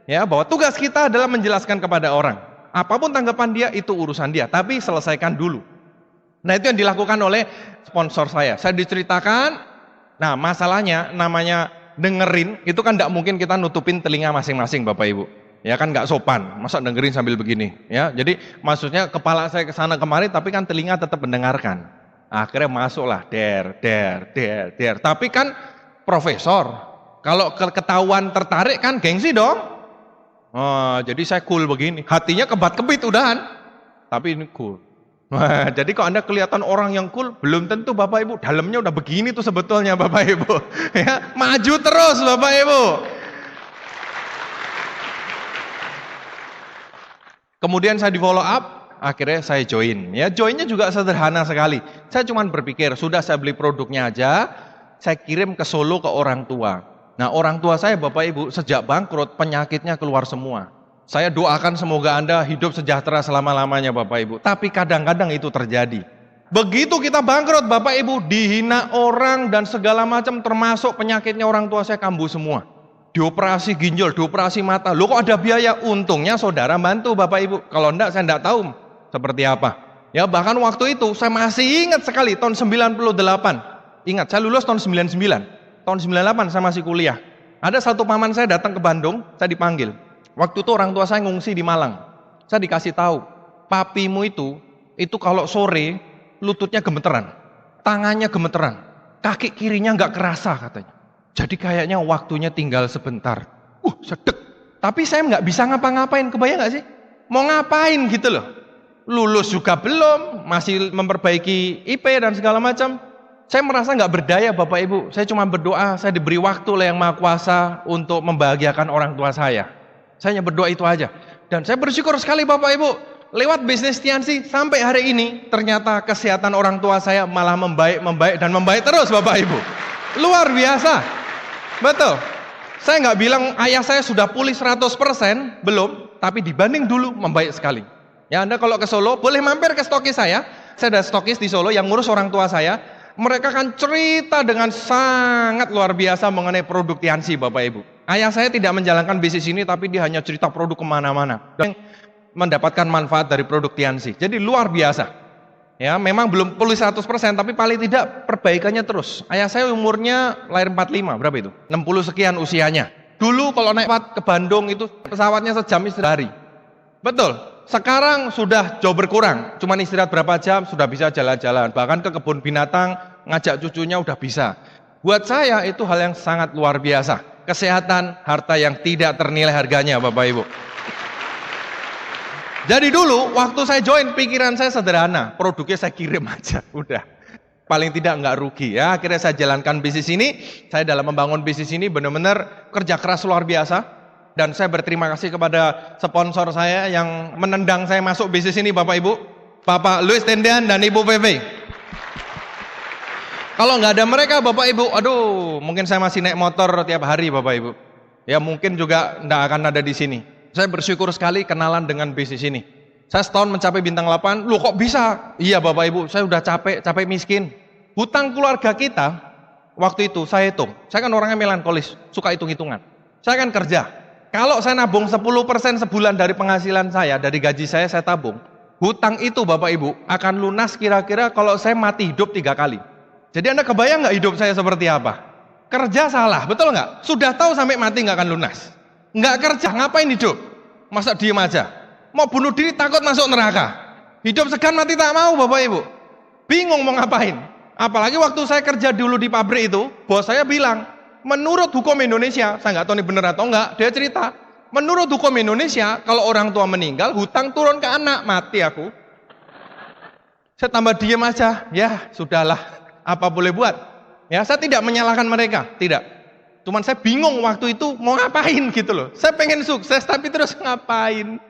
Ya, bahwa tugas kita adalah menjelaskan kepada orang. Apapun tanggapan dia, itu urusan dia. Tapi selesaikan dulu. Nah itu yang dilakukan oleh sponsor saya. Saya diceritakan, nah masalahnya namanya dengerin, itu kan tidak mungkin kita nutupin telinga masing-masing Bapak Ibu. Ya kan nggak sopan, masa dengerin sambil begini. Ya, jadi maksudnya kepala saya ke sana kemari, tapi kan telinga tetap mendengarkan. Akhirnya masuklah, der. Tapi kan profesor, kalau ketahuan tertarik kan gengsi dong. Oh, jadi saya cool begini, hatinya kebat-kebit udahan, tapi ini cool. Wah, jadi kalau Anda kelihatan orang yang cool, belum tentu Bapak Ibu, dalamnya udah begini tuh sebetulnya Bapak Ibu. Ya, maju terus Bapak Ibu. Kemudian saya di follow up, akhirnya saya join. Ya, joinnya juga sederhana sekali. Saya cuma berpikir, sudah saya beli produknya aja, saya kirim ke Solo ke orang tua. Nah orang tua saya Bapak Ibu sejak bangkrut penyakitnya keluar semua. Saya doakan semoga Anda hidup sejahtera selama-lamanya Bapak Ibu. Tapi kadang-kadang itu terjadi. Begitu kita bangkrut Bapak Ibu, dihina orang dan segala macam, termasuk penyakitnya orang tua saya kambuh semua. Dioperasi ginjal, dioperasi mata. Loh kok ada biaya? Untungnya saudara bantu Bapak Ibu. Kalau enggak saya enggak tahu seperti apa. Ya bahkan waktu itu saya masih ingat sekali tahun 98. Ingat saya lulus tahun 99. Tahun 98 saya masih kuliah. Ada satu paman saya datang ke Bandung, saya dipanggil. Waktu itu orang tua saya ngungsi di Malang. Saya dikasih tahu, papimu itu kalau sore lututnya gemeteran, tangannya gemeteran, kaki kirinya nggak kerasa katanya. Jadi kayaknya waktunya tinggal sebentar. Sedek. Tapi saya nggak bisa ngapa-ngapain, kebayang nggak sih? Mau ngapain gitu loh. Lulus juga belum, masih memperbaiki IP dan segala macam. Saya merasa nggak berdaya Bapak Ibu. Saya cuma berdoa, saya diberi waktu oleh Yang Maha Kuasa untuk membahagiakan orang tua saya. Saya hanya berdoa itu aja. Dan saya bersyukur sekali Bapak Ibu, lewat bisnis Tiansi sampai hari ini ternyata kesehatan orang tua saya malah membaik dan membaik terus Bapak Ibu. Luar biasa. Betul. Saya nggak bilang ayah saya sudah pulih 100%, belum, tapi dibanding dulu membaik sekali. Ya, Anda kalau ke Solo boleh mampir ke stokis saya. Saya ada stokis di Solo yang ngurus orang tua saya. Mereka akan cerita dengan sangat luar biasa mengenai produk Tiansi Bapak Ibu. Ayah saya tidak menjalankan bisnis ini, tapi dia hanya cerita produk kemana-mana. Dan mendapatkan manfaat dari produk Tiansi. Jadi luar biasa. Ya, memang belum pulih 100%, tapi paling tidak perbaikannya terus. Ayah saya umurnya lahir 45, berapa itu? 60 sekian usianya. Dulu kalau naik pesawat ke Bandung itu pesawatnya sejam istirahat. Betul. Sekarang sudah jauh berkurang. Cuman istirahat berapa jam sudah bisa jalan-jalan. Bahkan ke kebun binatang ngajak cucunya udah bisa. Buat saya itu hal yang sangat luar biasa. Kesehatan, harta yang tidak ternilai harganya Bapak Ibu. Jadi dulu waktu saya join pikiran saya sederhana, produknya saya kirim aja, udah. Paling tidak nggak rugi ya. Akhirnya saya jalankan bisnis ini. Saya dalam membangun bisnis ini benar-benar kerja keras luar biasa. Dan saya berterima kasih kepada sponsor saya yang menendang saya masuk bisnis ini Bapak Ibu, Bapak Luis Tendian dan Ibu Pepe. Kalau nggak ada mereka Bapak Ibu, aduh mungkin saya masih naik motor tiap hari Bapak Ibu. Ya mungkin juga nggak akan ada di sini. Saya bersyukur sekali kenalan dengan bisnis ini. Saya setahun mencapai bintang 8, loh kok bisa? Iya Bapak Ibu, saya udah capek miskin. Hutang keluarga kita, waktu itu saya hitung. Saya kan orangnya melankolis, suka hitung-hitungan. Saya kan kerja. Kalau saya nabung 10% sebulan dari penghasilan saya, dari gaji saya tabung. Hutang itu Bapak Ibu akan lunas kira-kira kalau saya mati hidup 3 kali. Jadi Anda kebayang nggak hidup saya seperti apa? Kerja salah, betul nggak? Sudah tahu sampai mati nggak akan lunas. Nggak kerja, ngapain hidup? Masa diem aja? Mau bunuh diri takut masuk neraka. Hidup segan mati tak mau Bapak Ibu. Bingung mau ngapain. Apalagi waktu saya kerja dulu di pabrik itu, bos saya bilang, menurut hukum Indonesia, saya nggak tahu ini benar atau enggak, dia cerita, menurut hukum Indonesia, kalau orang tua meninggal, hutang turun ke anak, mati aku. Saya tambah diem aja, ya sudahlah, apa boleh buat. Ya, saya tidak menyalahkan mereka, tidak. Cuman saya bingung waktu itu mau ngapain gitu loh. Saya pengen sukses tapi terus ngapain.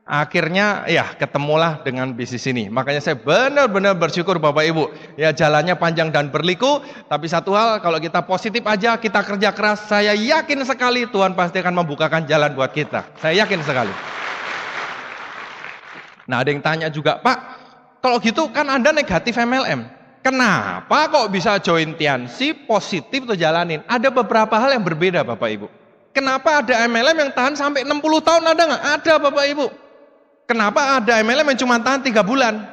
Akhirnya ya ketemulah dengan bisnis ini. Makanya saya benar-benar bersyukur Bapak Ibu. Ya jalannya panjang dan berliku. Tapi satu hal, kalau kita positif aja, kita kerja keras, saya yakin sekali Tuhan pasti akan membukakan jalan buat kita. Saya yakin sekali. Nah ada yang tanya juga, Pak, kalau gitu kan Anda negatif MLM. Kenapa kok bisa join Tiansi, positif tuh jalanin? Ada beberapa hal yang berbeda Bapak Ibu. Kenapa ada MLM yang tahan sampai 60 tahun ada nggak? Ada Bapak Ibu. Kenapa ada MLM yang cuma tahan 3 bulan?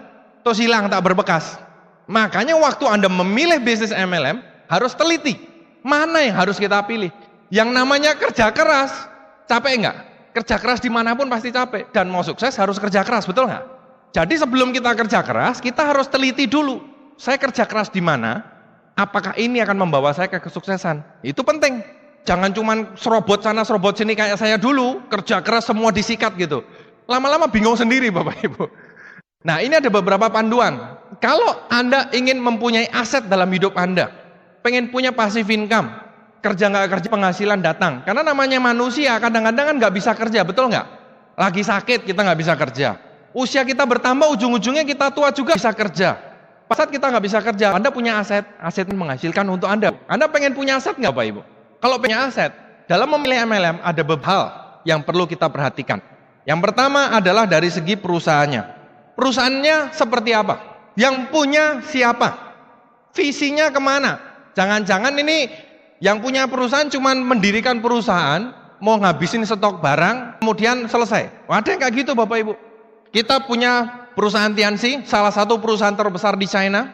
Terus hilang tak berbekas. Makanya waktu Anda memilih bisnis MLM, harus teliti. Mana yang harus kita pilih? Yang namanya kerja keras, capek nggak? Kerja keras dimanapun pasti capek. Dan mau sukses harus kerja keras, betul nggak? Jadi sebelum kita kerja keras, kita harus teliti dulu. Saya kerja keras di mana? Apakah ini akan membawa saya ke kesuksesan? Itu penting. Jangan cuma serobot sana serobot sini kayak saya dulu. Kerja keras semua disikat gitu. Lama-lama bingung sendiri Bapak Ibu. Nah ini ada beberapa panduan. Kalau Anda ingin mempunyai aset dalam hidup Anda, pengen punya passive income, kerja nggak kerja penghasilan datang. Karena namanya manusia kadang-kadang kan nggak bisa kerja, betul nggak? Lagi sakit kita nggak bisa kerja. Usia kita bertambah, ujung-ujungnya kita tua juga bisa kerja. Pas saat kita nggak bisa kerja, Anda punya aset, aset ini menghasilkan untuk Anda. Anda pengen punya aset nggak Bapak Ibu? Kalau punya aset, dalam memilih MLM ada beberapa hal yang perlu kita perhatikan. Yang pertama adalah dari segi perusahaannya. Perusahaannya seperti apa? Yang punya siapa? Visinya kemana? Jangan-jangan ini yang punya perusahaan cuma mendirikan perusahaan, mau ngabisin stok barang, kemudian selesai. Ada yang kayak gitu Bapak Ibu. Kita punya perusahaan Tiansi, salah satu perusahaan terbesar di China.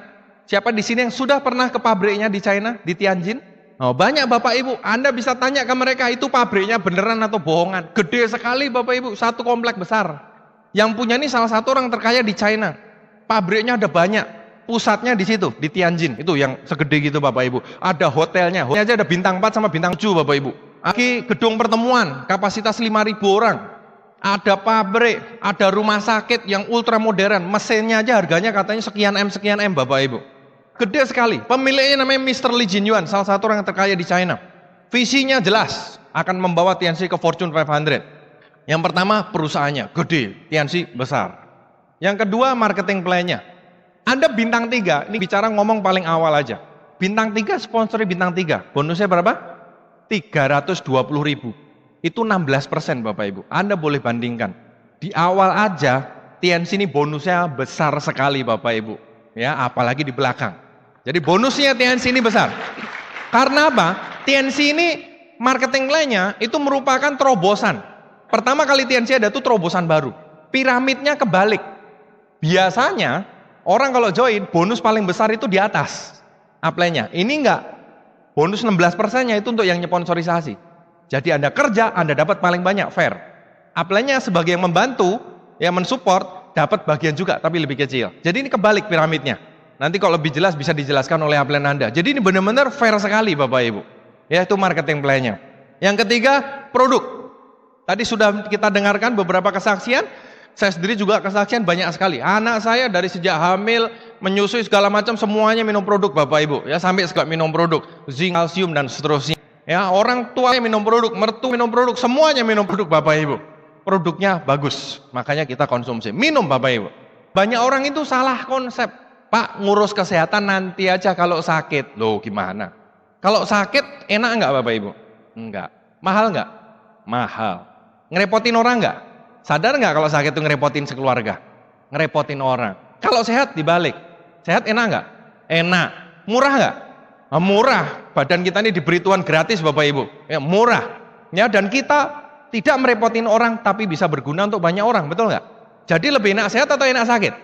Siapa di sini yang sudah pernah ke pabriknya di China, di Tianjin? Oh, banyak Bapak Ibu, Anda bisa tanya ke mereka itu pabriknya beneran atau bohongan. Gede sekali Bapak Ibu, satu komplek besar. Yang punya ini salah satu orang terkaya di China. Pabriknya ada banyak, pusatnya di situ, di Tianjin. Itu yang segede gitu Bapak Ibu. Ada hotelnya, hotelnya aja ada bintang 4 sama bintang 7 Bapak Ibu. Lagi gedung pertemuan, kapasitas 5.000 orang. ada pabrik, ada rumah sakit yang ultra modern, mesinnya aja harganya katanya sekian M Bapak Ibu. Gede sekali. Pemiliknya namanya Mr. Li Jinyuan, salah satu orang terkaya di China. Visinya jelas, akan membawa Tianxi ke Fortune 500. Yang pertama perusahaannya gede, Tianxi besar. Yang kedua marketing plan-nya. Anda bintang 3, ini bicara ngomong paling awal aja. Bintang 3 sponsori bintang 3, bonusnya berapa? 320.000. Itu 16% Bapak Ibu. Anda boleh bandingkan. Di awal aja Tianxi ini bonusnya besar sekali Bapak Ibu. Ya, apalagi di belakang. Jadi bonusnya Tianxi ini besar. Karena apa? Tianxi ini marketing plan-nya itu merupakan terobosan. Pertama kali Tianxi ada tuh terobosan baru. Piramidnya kebalik. Biasanya orang kalau join bonus paling besar itu di atas upline-nya. Ini enggak. Bonus 16%-nya itu untuk yang sponsorisasi. Jadi Anda kerja, Anda dapat paling banyak, fair. Upline-nya sebagai yang membantu, yang mensupport, dapat bagian juga tapi lebih kecil. Jadi ini kebalik piramidnya. Nanti kalau lebih jelas bisa dijelaskan oleh upline Anda. Jadi ini benar-benar fair sekali Bapak Ibu. Ya, itu marketing plan-nya. Yang ketiga, produk. Tadi sudah kita dengarkan beberapa kesaksian. Saya sendiri juga kesaksian banyak sekali. Anak saya dari sejak hamil, menyusui segala macam semuanya minum produk Bapak Ibu. Ya, sampai segala minum produk, zinc, kalsium dan seterusnya. Ya, orang tuanya minum produk, mertu minum produk, semuanya minum produk Bapak Ibu. Produknya bagus, makanya kita konsumsi. Minum Bapak Ibu. Banyak orang itu salah konsep. Pak, ngurus kesehatan nanti aja kalau sakit. Loh, gimana? Kalau sakit enak enggak Bapak Ibu? Enggak. Mahal enggak? Mahal. Ngerepotin orang enggak? Sadar enggak kalau sakit itu ngerepotin sekeluarga? Ngerepotin orang. Kalau sehat dibalik. Sehat enak enggak? Enak. Murah enggak? Murah. Badan kita ini diberi Tuhan gratis Bapak Ibu. Ya, murah. Ya, dan kita tidak merepotin orang tapi bisa berguna untuk banyak orang, betul enggak? Jadi lebih enak sehat atau enak sakit?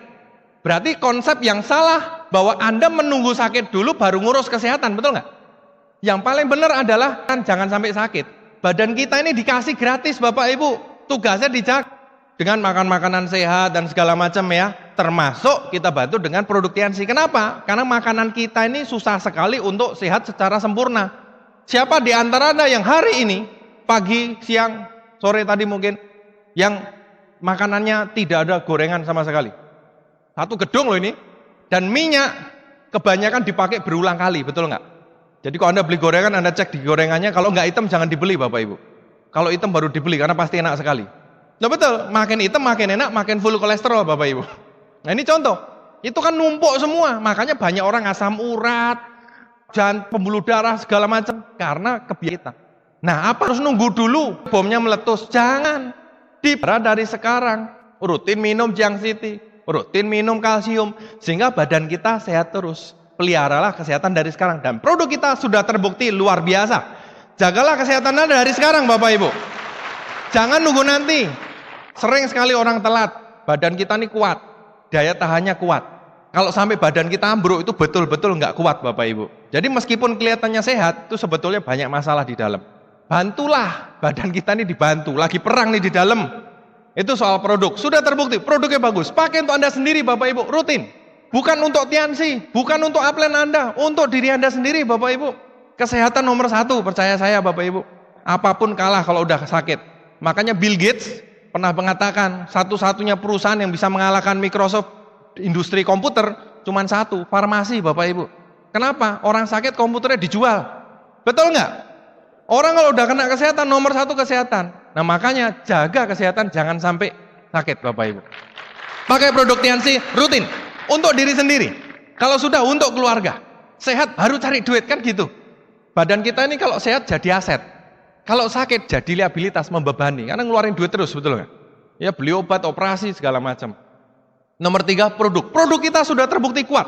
Berarti konsep yang salah bahwa Anda menunggu sakit dulu baru ngurus kesehatan, betul nggak? Yang paling benar adalah kan jangan sampai sakit. Badan kita ini dikasih gratis Bapak Ibu, tugasnya dijaga dengan makan makanan sehat dan segala macam ya. Termasuk kita bantu dengan produk Tianxi. Kenapa? Karena makanan kita ini susah sekali untuk sehat secara sempurna. Siapa di antara Anda yang hari ini pagi, siang, sore tadi mungkin yang makanannya tidak ada gorengan sama sekali? Satu gedung loh ini, dan minyak kebanyakan dipakai berulang kali, betul nggak? Jadi kalau Anda beli gorengan, Anda cek di gorengannya, kalau nggak hitam jangan dibeli Bapak Ibu. Kalau hitam baru dibeli, karena pasti enak sekali. Nah betul, makin hitam makin enak, makin full kolesterol Bapak Ibu. Nah ini contoh, itu kan numpuk semua, makanya banyak orang asam urat, pembuluh darah segala macam, karena kebiasaan. Nah apa harus nunggu dulu bomnya meletus? Jangan, dari sekarang, rutin minum Jiang City. Rutin minum kalsium sehingga badan kita sehat terus. Peliharalah kesehatan dari sekarang dan produk kita sudah terbukti luar biasa. Jagalah kesehatan Anda dari sekarang Bapak Ibu. Jangan nunggu nanti. Sering sekali orang telat. Badan kita ini kuat, daya tahannya kuat. Kalau sampai badan kita ambruk itu betul-betul nggak kuat Bapak Ibu. Jadi meskipun kelihatannya sehat, itu sebetulnya banyak masalah di dalam. Bantulah badan kita ini dibantu. Lagi perang nih di dalam. Itu soal produk, sudah terbukti, produknya bagus. Pakai untuk Anda sendiri Bapak Ibu, rutin. Bukan untuk Tianxi, bukan untuk upline Anda, untuk diri Anda sendiri Bapak Ibu. Kesehatan nomor 1, percaya saya Bapak Ibu. Apapun kalah kalau udah sakit. Makanya Bill Gates pernah mengatakan, satu-satunya perusahaan yang bisa mengalahkan Microsoft industri komputer, cuma satu, farmasi Bapak Ibu. Kenapa? Orang sakit komputernya dijual. Betul nggak? Orang kalau udah kena kesehatan, nomor 1 kesehatan. Nah makanya jaga kesehatan, jangan sampai sakit Bapak Ibu. Pakai produk Tianxi rutin untuk diri sendiri. Kalau sudah untuk keluarga, sehat baru cari duit kan gitu. Badan kita ini kalau sehat jadi aset. Kalau sakit jadi liabilitas, membebani. Karena ngeluarin duit terus, betul nggak? Ya beli obat, operasi segala macam. Nomor 3 produk. Produk kita sudah terbukti kuat.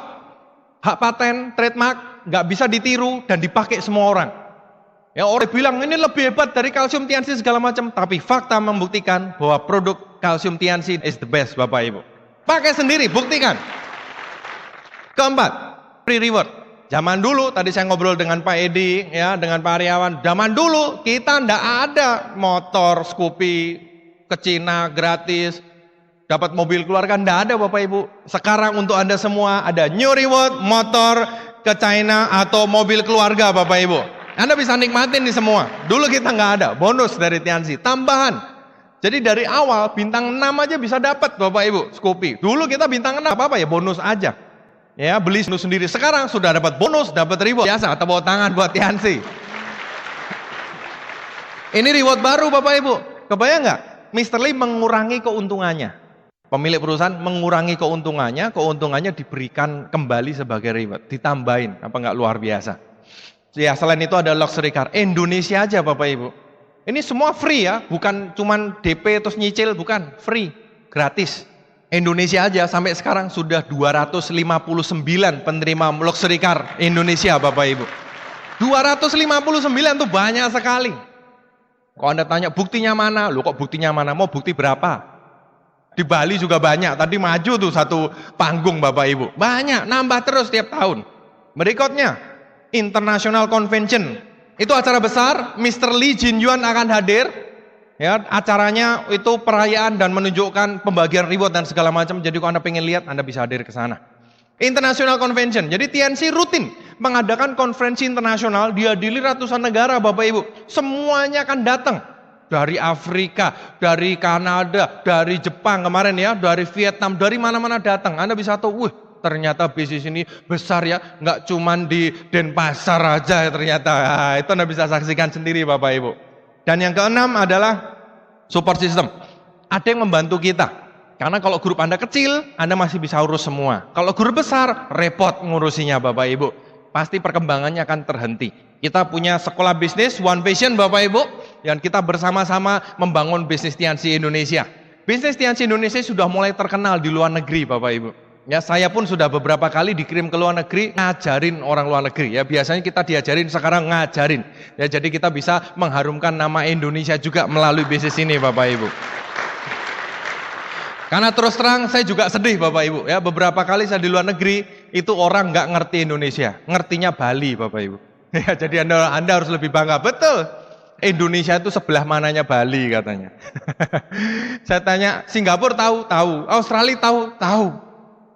Hak paten, trademark nggak bisa ditiru dan dipakai semua orang. Ya orang bilang ini lebih hebat dari kalsium Tianxi segala macam, tapi fakta membuktikan bahwa produk kalsium Tianxi is the best Bapak Ibu. Pakai sendiri, buktikan. Keempat, free reward. Zaman dulu tadi saya ngobrol dengan Pak Edi ya, dengan Pak Aryawan. Zaman dulu kita ndak ada motor Scoopy ke Cina gratis, dapat mobil keluarga, ndak ada Bapak Ibu. Sekarang untuk Anda semua ada new reward, motor ke China atau mobil keluarga Bapak Ibu. Anda bisa nikmatin di semua. Dulu kita nggak ada, bonus dari Tianxi, tambahan. Jadi dari awal bintang 6 aja bisa dapat Bapak Ibu, Scoopy. Dulu kita bintang 6 apa ya, bonus aja. Ya, beli bonus sendiri. Sekarang sudah dapat bonus, dapat reward. Biasa, tepuk tangan buat Tiansi. Ini reward baru Bapak Ibu. Kebayang nggak? Mr. Lee mengurangi keuntungannya. Pemilik perusahaan mengurangi keuntungannya diberikan kembali sebagai reward. Ditambahin, apa nggak luar biasa? Ya, selain itu ada luxury car. Indonesia aja Bapak Ibu. Ini semua free ya, bukan cuman DP terus nyicil, bukan, free, gratis. Indonesia aja sampai sekarang sudah 259 penerima luxury car Indonesia Bapak Ibu. 259 itu banyak sekali. Kalau Anda tanya buktinya mana? Loh kok buktinya mana? Mau bukti berapa? Di Bali juga banyak, tadi maju tuh satu panggung Bapak Ibu. Banyak, nambah terus tiap tahun. Berikutnya, International Convention. Itu acara besar, Mr. Lee Jin Yuan akan hadir. Ya, acaranya itu perayaan dan menunjukkan pembagian reward dan segala macam. Jadi kalau Anda pengen lihat, Anda bisa hadir ke sana. International Convention. Jadi TNC rutin mengadakan konferensi internasional, dihadiri ratusan negara Bapak Ibu. Semuanya akan datang. Dari Afrika, dari Kanada, dari Jepang kemarin ya, dari Vietnam, dari mana-mana datang. Anda bisa tahu, ternyata bisnis ini besar ya, nggak cuman di Denpasar aja ternyata. Nah, itu Anda bisa saksikan sendiri Bapak Ibu. Dan yang keenam adalah support system. Ada yang membantu kita. Karena kalau grup Anda kecil, Anda masih bisa urus semua. Kalau grup besar, repot ngurusinya Bapak Ibu. Pasti perkembangannya akan terhenti. Kita punya sekolah bisnis, One Vision Bapak Ibu, dan kita bersama-sama membangun bisnis TNC Indonesia. Bisnis TNC Indonesia sudah mulai terkenal di luar negeri Bapak Ibu. Ya, saya pun sudah beberapa kali dikirim ke luar negeri ngajarin orang luar negeri. Ya, biasanya kita diajarin, sekarang ngajarin. Ya, jadi kita bisa mengharumkan nama Indonesia juga melalui bisnis ini Bapak Ibu. Karena terus terang saya juga sedih Bapak Ibu. Ya, beberapa kali saya di luar negeri itu orang nggak ngerti Indonesia, ngertinya Bali Bapak Ibu. Ya, jadi anda harus lebih bangga. Betul. Indonesia itu sebelah mananya Bali katanya. Saya tanya, Singapura tahu? Tahu. Australia tahu? Tahu.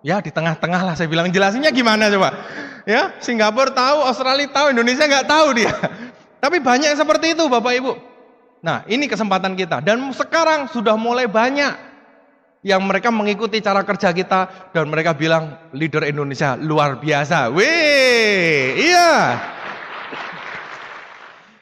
Ya di tengah-tengah lah saya bilang, jelasinnya gimana coba? Ya, Singapura tahu, Australia tahu, Indonesia nggak tahu dia. Tapi banyak seperti itu Bapak Ibu. Nah, ini kesempatan kita. Dan sekarang sudah mulai banyak yang mereka mengikuti cara kerja kita dan mereka bilang leader Indonesia luar biasa. Wih, iya.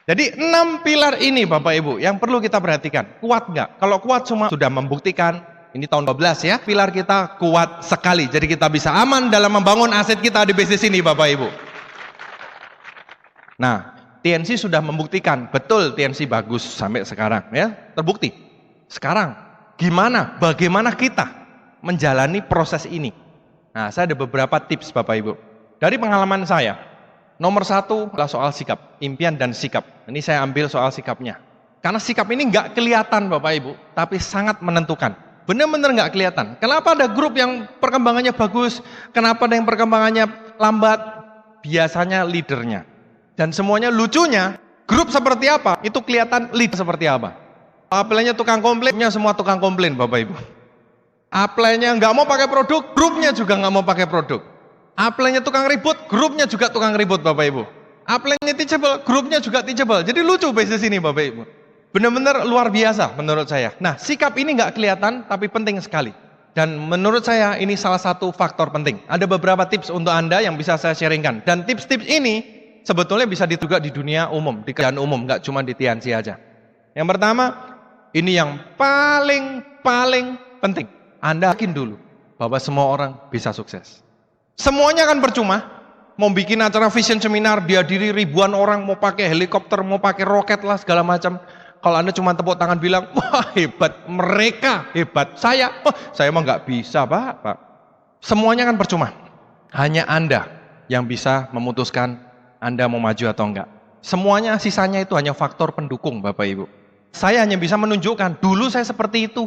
Jadi 6 pilar ini Bapak Ibu yang perlu kita perhatikan. Kuat nggak? Kalau kuat semua sudah membuktikan. Ini tahun 12 ya, pilar kita kuat sekali. Jadi kita bisa aman dalam membangun aset kita di bisnis ini Bapak Ibu. Nah, TNC sudah membuktikan, betul TNC bagus sampai sekarang ya, terbukti. Sekarang, bagaimana kita menjalani proses ini? Nah, saya ada beberapa tips Bapak Ibu. Dari pengalaman saya, nomor 1 adalah soal sikap, impian dan sikap. Ini saya ambil soal sikapnya. Karena sikap ini nggak kelihatan Bapak Ibu, tapi sangat menentukan. Benar-benar nggak kelihatan. Kenapa ada grup yang perkembangannya bagus? Kenapa ada yang perkembangannya lambat? Biasanya leadernya. Dan semuanya lucunya, grup seperti apa? Itu kelihatan lead seperti apa. Apply-nya tukang komplainnya semua tukang komplain Bapak Ibu. Apply-nya nggak mau pakai produk, grupnya juga nggak mau pakai produk. Apply-nya tukang ribut, grupnya juga tukang ribut Bapak Ibu. Apply-nya teachable, grupnya juga teachable. Jadi lucu bisnis ini Bapak Ibu. Benar-benar luar biasa menurut saya. Nah, sikap ini nggak kelihatan tapi penting sekali. Dan menurut saya ini salah satu faktor penting. Ada beberapa tips untuk Anda yang bisa saya sharingkan. Dan tips-tips ini sebetulnya bisa juga di dunia umum, di kerjaan umum, nggak cuma di TNC aja. Yang pertama, ini yang paling penting. Anda yakin dulu bahwa semua orang bisa sukses. Semuanya kan percuma. Mau bikin acara vision seminar, dihadiri ribuan orang, mau pakai helikopter, mau pakai roket lah segala macam. Kalau Anda cuma tepuk tangan bilang, wah hebat, mereka hebat, saya mah nggak bisa Pak. Semuanya kan percuma. Hanya Anda yang bisa memutuskan Anda mau maju atau enggak. Semuanya sisanya itu hanya faktor pendukung Bapak Ibu. Saya hanya bisa menunjukkan, dulu saya seperti itu.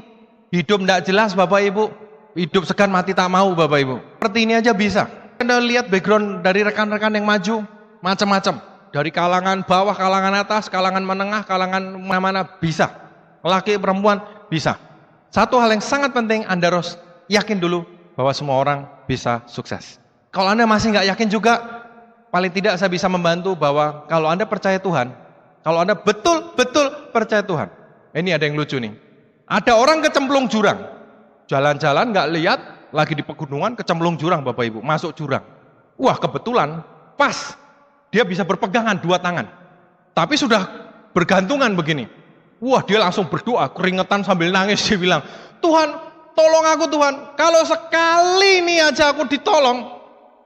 Hidup enggak jelas Bapak Ibu. Hidup segan mati tak mau Bapak Ibu. Seperti ini aja bisa. Anda lihat background dari rekan-rekan yang maju, macam-macam. Dari kalangan bawah, kalangan atas, kalangan menengah, kalangan mana-mana bisa. Laki, perempuan, bisa. Satu hal yang sangat penting, Anda harus yakin dulu bahwa semua orang bisa sukses. Kalau Anda masih nggak yakin juga, paling tidak saya bisa membantu bahwa kalau Anda percaya Tuhan, kalau Anda betul-betul percaya Tuhan, ini ada yang lucu nih. Ada orang kecemplung jurang. Jalan-jalan nggak lihat, lagi di pegunungan kecemplung jurang Bapak Ibu, masuk jurang. Wah kebetulan, pas. Dia bisa berpegangan dua tangan. Tapi sudah bergantungan begini. Wah dia langsung berdoa, keringetan sambil nangis. Dia bilang, Tuhan tolong aku Tuhan. Kalau sekali ini aja aku ditolong,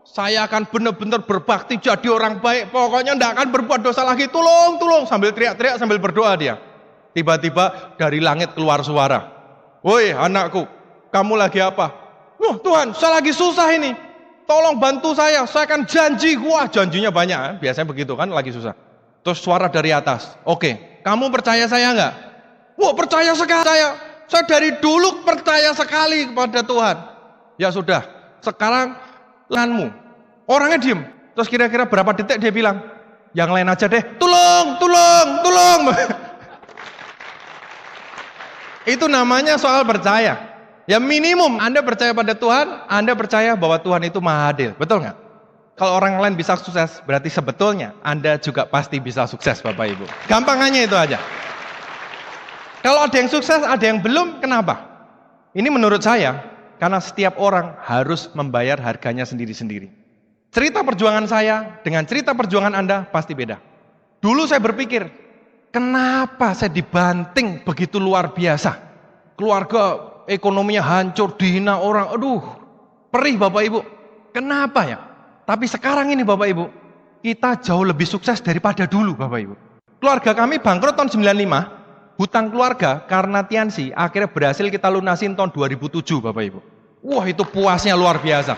saya akan benar-benar berbakti jadi orang baik. Pokoknya tidak akan berbuat dosa lagi. Tolong, tolong. Sambil teriak-teriak, sambil berdoa dia. Tiba-tiba dari langit keluar suara. Woi anakku, kamu lagi apa? Wah Tuhan, saya lagi susah ini. Tolong bantu saya akan janji. Wah janjinya banyak. Biasanya begitu kan, lagi susah. Terus suara dari atas. Oke, kamu percaya saya enggak? Wah percaya sekali saya. Saya dari dulu percaya sekali kepada Tuhan. Ya sudah, sekarang tanganmu. Orangnya diem. Terus kira-kira berapa detik dia bilang, yang lain aja deh, tolong, tolong, tolong. Itu namanya soal percaya. Ya minimum Anda percaya pada Tuhan, Anda percaya bahwa Tuhan itu maha adil. Betul nggak? Kalau orang lain bisa sukses, berarti sebetulnya Anda juga pasti bisa sukses Bapak Ibu. Gampangannya itu aja. Kalau ada yang sukses, ada yang belum, kenapa? Ini menurut saya, karena setiap orang harus membayar harganya sendiri-sendiri. Cerita perjuangan saya dengan cerita perjuangan Anda pasti beda. Dulu saya berpikir, kenapa saya dibanting begitu luar biasa? Keluarga ekonominya hancur, dihina orang, aduh, perih Bapak Ibu. Kenapa ya? Tapi sekarang ini Bapak Ibu, kita jauh lebih sukses daripada dulu Bapak Ibu. Keluarga kami bangkrut tahun 95, hutang keluarga karena Tiansi, akhirnya berhasil kita lunasin tahun 2007 Bapak Ibu. Wah itu puasnya luar biasa.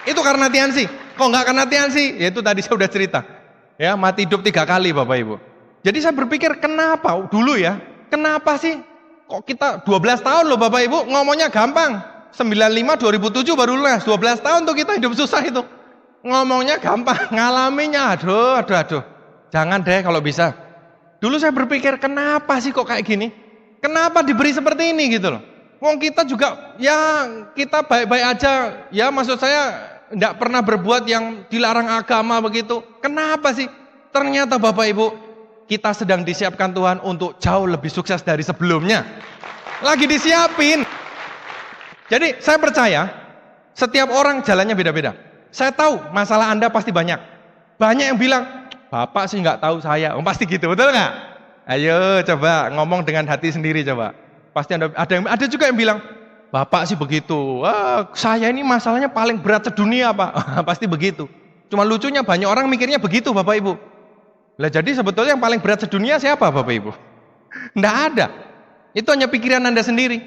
Itu karena Tiansi. Kok nggak karena Tiansi? Ya itu tadi saya udah cerita. Ya mati hidup 3 kali Bapak Ibu. Jadi saya berpikir kenapa dulu ya? Kenapa sih? Kok kita 12 tahun loh Bapak Ibu, ngomongnya gampang. 95 2007 baru lunas, 12 tahun tuh kita hidup susah itu. Ngomongnya gampang, ngalaminya aduh. Jangan deh kalau bisa. Dulu saya berpikir kenapa sih kok kayak gini? Kenapa diberi seperti ini gitu loh? Wong kita juga ya kita baik-baik aja. Ya maksud saya enggak pernah berbuat yang dilarang agama begitu. Kenapa sih? Ternyata Bapak Ibu, kita sedang disiapkan Tuhan untuk jauh lebih sukses dari sebelumnya. Lagi disiapin. Jadi saya percaya setiap orang jalannya beda-beda. Saya tahu masalah Anda pasti banyak. Banyak yang bilang, Bapak sih nggak tahu saya. Pasti gitu, betul nggak? Ayo coba ngomong dengan hati sendiri coba. Pasti ada juga yang bilang, Bapak sih begitu. Saya ini masalahnya paling berat sedunia Pak. Pasti begitu. Cuma lucunya banyak orang mikirnya begitu Bapak Ibu. Lah jadi sebetulnya yang paling berat sedunia siapa Bapak Ibu? Nggak ada. Itu hanya pikiran Anda sendiri.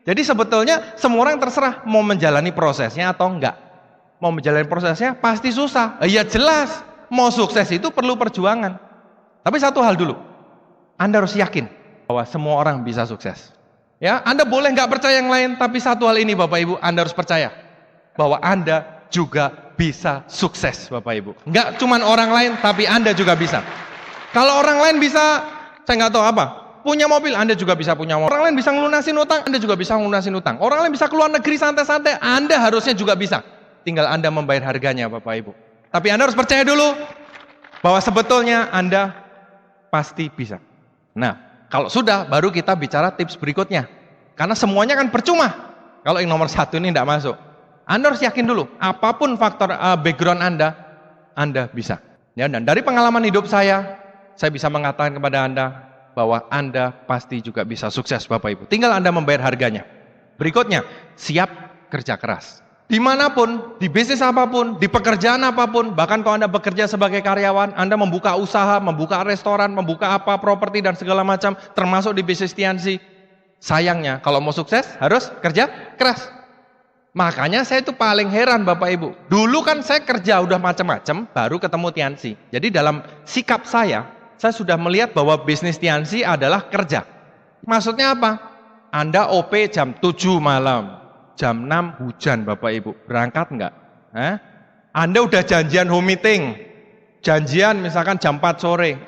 Jadi sebetulnya semua orang terserah mau menjalani prosesnya atau enggak. Mau menjalani prosesnya pasti susah. Ya jelas, mau sukses itu perlu perjuangan. Tapi satu hal dulu, Anda harus yakin bahwa semua orang bisa sukses. Ya, Anda boleh nggak percaya yang lain, tapi satu hal ini Bapak Ibu, Anda harus percaya bahwa Anda juga bisa sukses Bapak Ibu. Nggak cuman orang lain, tapi Anda juga bisa. Kalau orang lain bisa, saya nggak tahu apa, punya mobil, Anda juga bisa punya mobil. Orang lain bisa ngelunasin utang, Anda juga bisa ngelunasin utang. Orang lain bisa keluar negeri santai-santai, Anda harusnya juga bisa. Tinggal Anda membayar harganya Bapak Ibu. Tapi Anda harus percaya dulu bahwa sebetulnya Anda pasti bisa. Nah, kalau sudah, baru kita bicara tips berikutnya. Karena semuanya kan percuma kalau yang nomor 1 ini tidak masuk. Anda harus yakin dulu, apapun faktor background Anda bisa. Ya, dan dari pengalaman hidup saya bisa mengatakan kepada Anda bahwa Anda pasti juga bisa sukses Bapak Ibu. Tinggal Anda membayar harganya. Berikutnya, siap kerja keras. Dimanapun, di bisnis apapun, di pekerjaan apapun, bahkan kalau Anda bekerja sebagai karyawan, Anda membuka usaha, membuka restoran, membuka apa, properti dan segala macam, termasuk di bisnis Tiansi. Sayangnya, kalau mau sukses, harus kerja keras. Makanya saya itu paling heran Bapak Ibu. Dulu kan saya kerja udah macam-macam, baru ketemu Tiansi. Jadi dalam sikap saya sudah melihat bahwa bisnis Tiansi adalah kerja. Maksudnya apa? Anda OP jam 7 malam. Jam 6 hujan Bapak Ibu, berangkat enggak? Anda udah janjian home meeting, janjian misalkan jam 4 sore,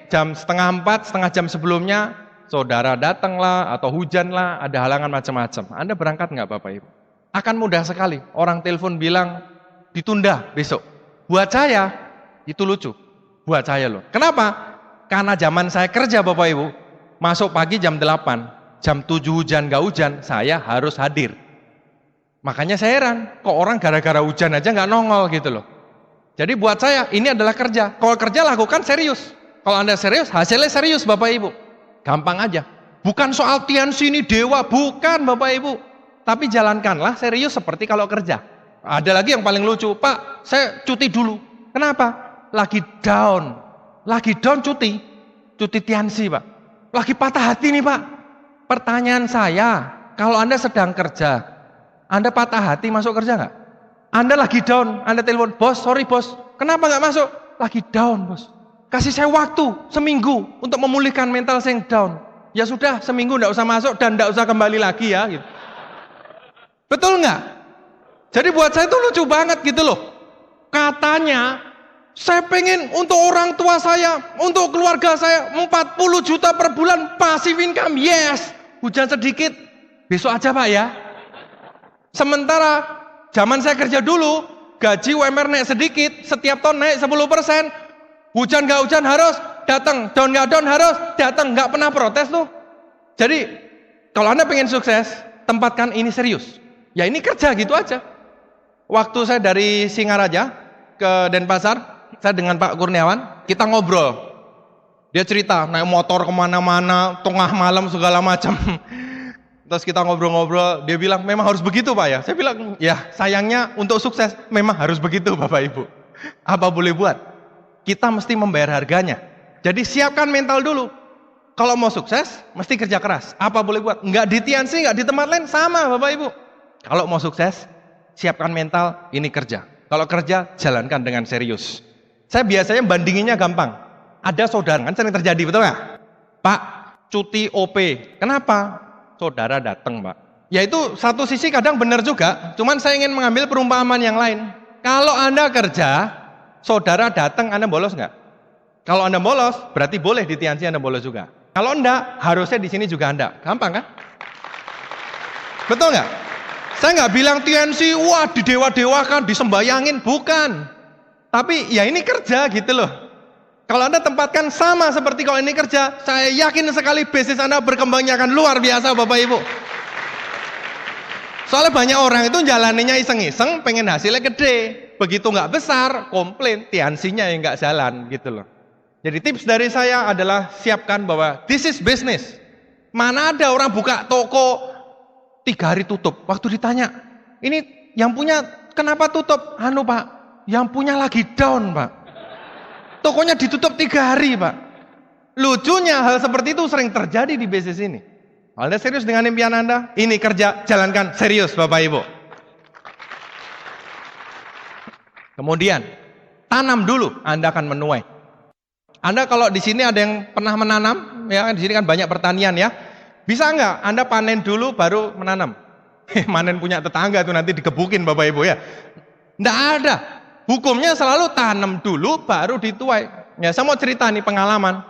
jam setengah 4, setengah jam sebelumnya, saudara datanglah atau hujanlah, ada halangan macam-macam. Anda berangkat enggak Bapak Ibu? Akan mudah sekali, orang telepon bilang, ditunda besok. Buat saya, itu lucu, buat saya loh. Kenapa? Karena zaman saya kerja Bapak Ibu, masuk pagi jam 8, jam 7 hujan nggak hujan, saya harus hadir. Makanya saya heran, kok orang gara-gara hujan aja nggak nongol gitu loh. Jadi buat saya ini adalah kerja. Kalau kerja lakukan serius. Kalau Anda serius, hasilnya serius Bapak Ibu. Gampang aja. Bukan soal Tiansi ini dewa, bukan Bapak Ibu. Tapi jalankanlah serius seperti kalau kerja. Ada lagi yang paling lucu, Pak, saya cuti dulu. Kenapa? Lagi down. Lagi down cuti. Cuti Tiansi, Pak. Lagi patah hati nih, Pak. Pertanyaan saya, kalau Anda sedang kerja, Anda patah hati masuk kerja nggak? Anda lagi down, Anda telepon, bos, sorry bos, kenapa nggak masuk? Lagi down bos. Kasih saya waktu seminggu untuk memulihkan mental saya yang down. Ya sudah, seminggu nggak usah masuk dan nggak usah kembali lagi ya. Gitu. Betul nggak? Jadi buat saya itu lucu banget gitu loh. Katanya, saya pengen untuk orang tua saya, untuk keluarga saya 40 juta per bulan passive income. Yes, hujan sedikit, besok aja Pak ya. Sementara zaman saya kerja dulu, gaji UMR naik sedikit, setiap tahun naik 10%. Hujan gak hujan harus datang, down gak down harus datang, gak pernah protes tuh. Jadi kalau Anda pengen sukses, tempatkan ini serius. Ya ini kerja gitu aja. Waktu saya dari Singaraja ke Denpasar, saya dengan Pak Kurniawan, kita ngobrol. Dia cerita naik motor kemana-mana, tengah malam segala macam. Terus kita ngobrol-ngobrol, dia bilang memang harus begitu Pak ya. Saya bilang ya sayangnya untuk sukses memang harus begitu Bapak Ibu. Apa boleh buat? Kita mesti membayar harganya. Jadi siapkan mental dulu. Kalau mau sukses mesti kerja keras. Apa boleh buat? Enggak di Tiansi, enggak di tempat lain sama Bapak Ibu. Kalau mau sukses siapkan mental, ini kerja. Kalau kerja jalankan dengan serius. Saya biasanya bandinginnya gampang. Ada saudara kan sering terjadi betul nggak? Pak cuti OP. Kenapa? Saudara datang Pak. Ya itu satu sisi kadang benar juga, cuman saya ingin mengambil perumpamaan yang lain. Kalau Anda kerja, saudara datang, Anda bolos nggak? Kalau Anda bolos, berarti boleh di Tiansi Anda bolos juga. Kalau enggak, harusnya di sini juga Anda. Gampang kan? Betul nggak? Saya nggak bilang Tiansi, wah didewa-dewakan, disembayangin, bukan. Tapi ya ini kerja gitu loh. Kalau Anda tempatkan sama seperti kalau ini kerja, saya yakin sekali bisnis Anda berkembangnya akan luar biasa Bapak Ibu. Soalnya banyak orang itu jalaninya iseng-iseng, pengen hasilnya gede. Begitu nggak besar, komplain, Tiansinya yang nggak jalan gitu loh. Jadi tips dari saya adalah siapkan bahwa this is business. Mana ada orang buka toko 3 hari tutup. Waktu ditanya, ini yang punya kenapa tutup? Anu Pak, yang punya lagi down Pak. Tokonya ditutup 3 hari Pak. Lucunya hal seperti itu sering terjadi di bisnis ini. Anda serius dengan impian Anda? Ini kerja, jalankan serius Bapak Ibu. Kemudian tanam dulu, Anda akan menuai. Anda kalau di sini ada yang pernah menanam, ya di sini kan banyak pertanian ya. Bisa nggak Anda panen dulu baru menanam? Manen punya tetangga tuh nanti dikebukin Bapak Ibu ya. Nggak ada. Hukumnya selalu tanam dulu baru dituai. Ya, saya mau cerita nih pengalaman.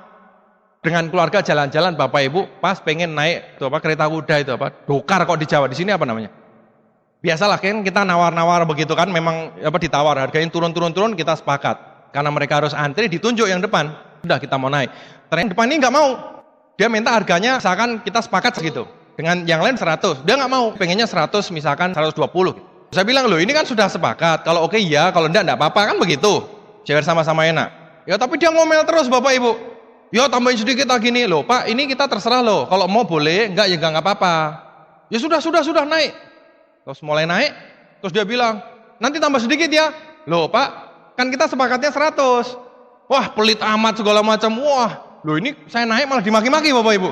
Dengan keluarga jalan-jalan Bapak Ibu pas pengen naik itu apa kereta kuda itu apa? Dokar kok di Jawa. Di sini apa namanya? Biasalah kan kita nawar-nawar begitu kan memang apa ditawar harganya turun-turun kita sepakat. Karena mereka harus antri ditunjuk yang depan. Udah kita mau naik. Ternyata yang depan ini nggak mau. Dia minta harganya misalkan kita sepakat segitu. Dengan yang lain 100. Dia nggak mau. Pengennya 100 misalkan 120. Saya bilang loh ini kan sudah sepakat, kalau oke ya, kalau enggak apa-apa kan begitu. Biar sama-sama enak. Ya tapi dia ngomel terus Bapak Ibu. Ya tambahin sedikit lagi nih loh Pak, ini kita terserah loh. Kalau mau boleh, enggak ya enggak apa-apa. Ya sudah naik. Terus mulai naik, terus dia bilang, nanti tambah sedikit ya. Loh Pak, kan kita sepakatnya 100. Wah pelit amat segala macam. Wah, loh ini saya naik malah dimaki-maki Bapak Ibu.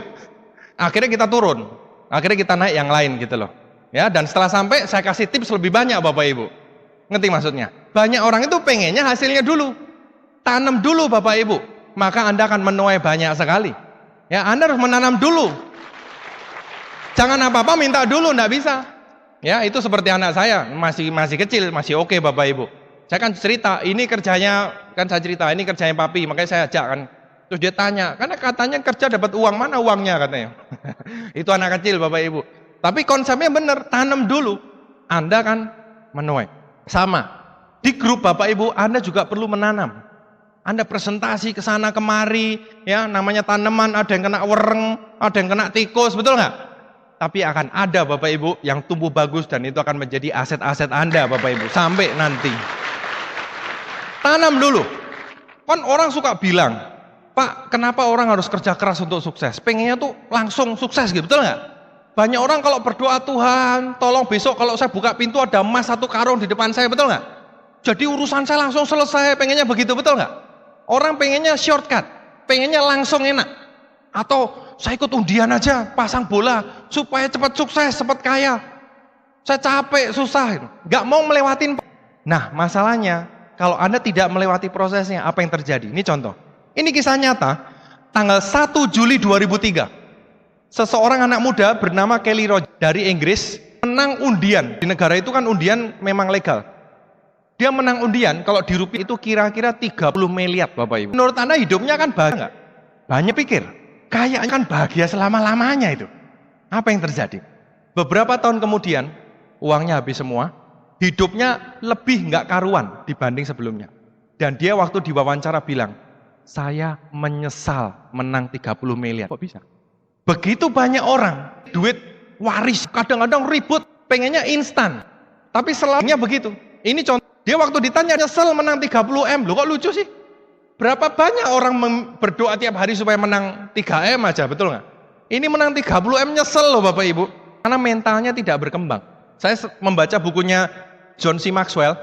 Akhirnya kita turun. Akhirnya kita naik yang lain gitu loh. Ya, dan setelah sampai saya kasih tips lebih banyak Bapak Ibu. Ngerti maksudnya? Banyak orang itu pengennya hasilnya dulu. Tanam dulu Bapak Ibu, maka Anda akan menuai banyak sekali. Ya, Anda harus menanam dulu. Jangan apa-apa minta dulu, enggak bisa. Ya, itu seperti anak saya, masih kecil, masih oke Bapak Ibu. Saya kan cerita, ini kerjanya papi, makanya saya ajak kan. Terus dia tanya, karena katanya kerja dapat uang, mana uangnya katanya. Itu anak kecil Bapak Ibu. Tapi konsepnya benar, tanam dulu, Anda kan menuai. Sama, di grup Bapak Ibu, Anda juga perlu menanam. Anda presentasi ke sana kemari, ya namanya tanaman, ada yang kena wereng, ada yang kena tikus, betul nggak? tapi akan ada Bapak Ibu yang tumbuh bagus dan itu akan menjadi aset-aset Anda Bapak Ibu sampai nanti. Tanam dulu. Kan orang suka bilang, Pak, kenapa orang harus kerja keras untuk sukses? Pengennya tuh langsung sukses gitu, betul nggak? Banyak orang kalau berdoa, Tuhan, tolong besok kalau saya buka pintu ada emas 1 karung di depan saya, betul nggak? Jadi urusan saya langsung selesai, pengennya begitu, betul nggak? Orang pengennya shortcut, pengennya langsung enak. Atau saya ikut undian aja, pasang bola, supaya cepat sukses, cepat kaya. Saya capek, susah, nggak mau melewatin. Nah, masalahnya, kalau Anda tidak melewati prosesnya, apa yang terjadi? Ini contoh. Ini kisah nyata, tanggal 1 Juli 2003. Seseorang anak muda bernama Kelly Rogers dari Inggris menang undian. Di negara itu kan undian memang legal. Dia menang undian, kalau di rupiah itu kira-kira 30 miliar Bapak Ibu. Menurut Anda hidupnya kan bahagia nggak? Banyak pikir, kayaknya kan bahagia selama-lamanya itu. Apa yang terjadi? Beberapa tahun kemudian, uangnya habis semua, hidupnya lebih nggak karuan dibanding sebelumnya. Dan dia waktu diwawancara bilang, saya menyesal menang 30 miliar. Kok bisa? Begitu banyak orang, duit waris, kadang-kadang ribut, pengennya instan. Tapi selamanya begitu. Ini contoh, dia waktu ditanya nyesel menang 30 M, loh kok lucu sih? Berapa banyak orang berdoa tiap hari supaya menang 3 M aja, betul nggak? Ini menang 30 M nyesel loh Bapak Ibu. Karena mentalnya tidak berkembang. Saya membaca bukunya John C. Maxwell,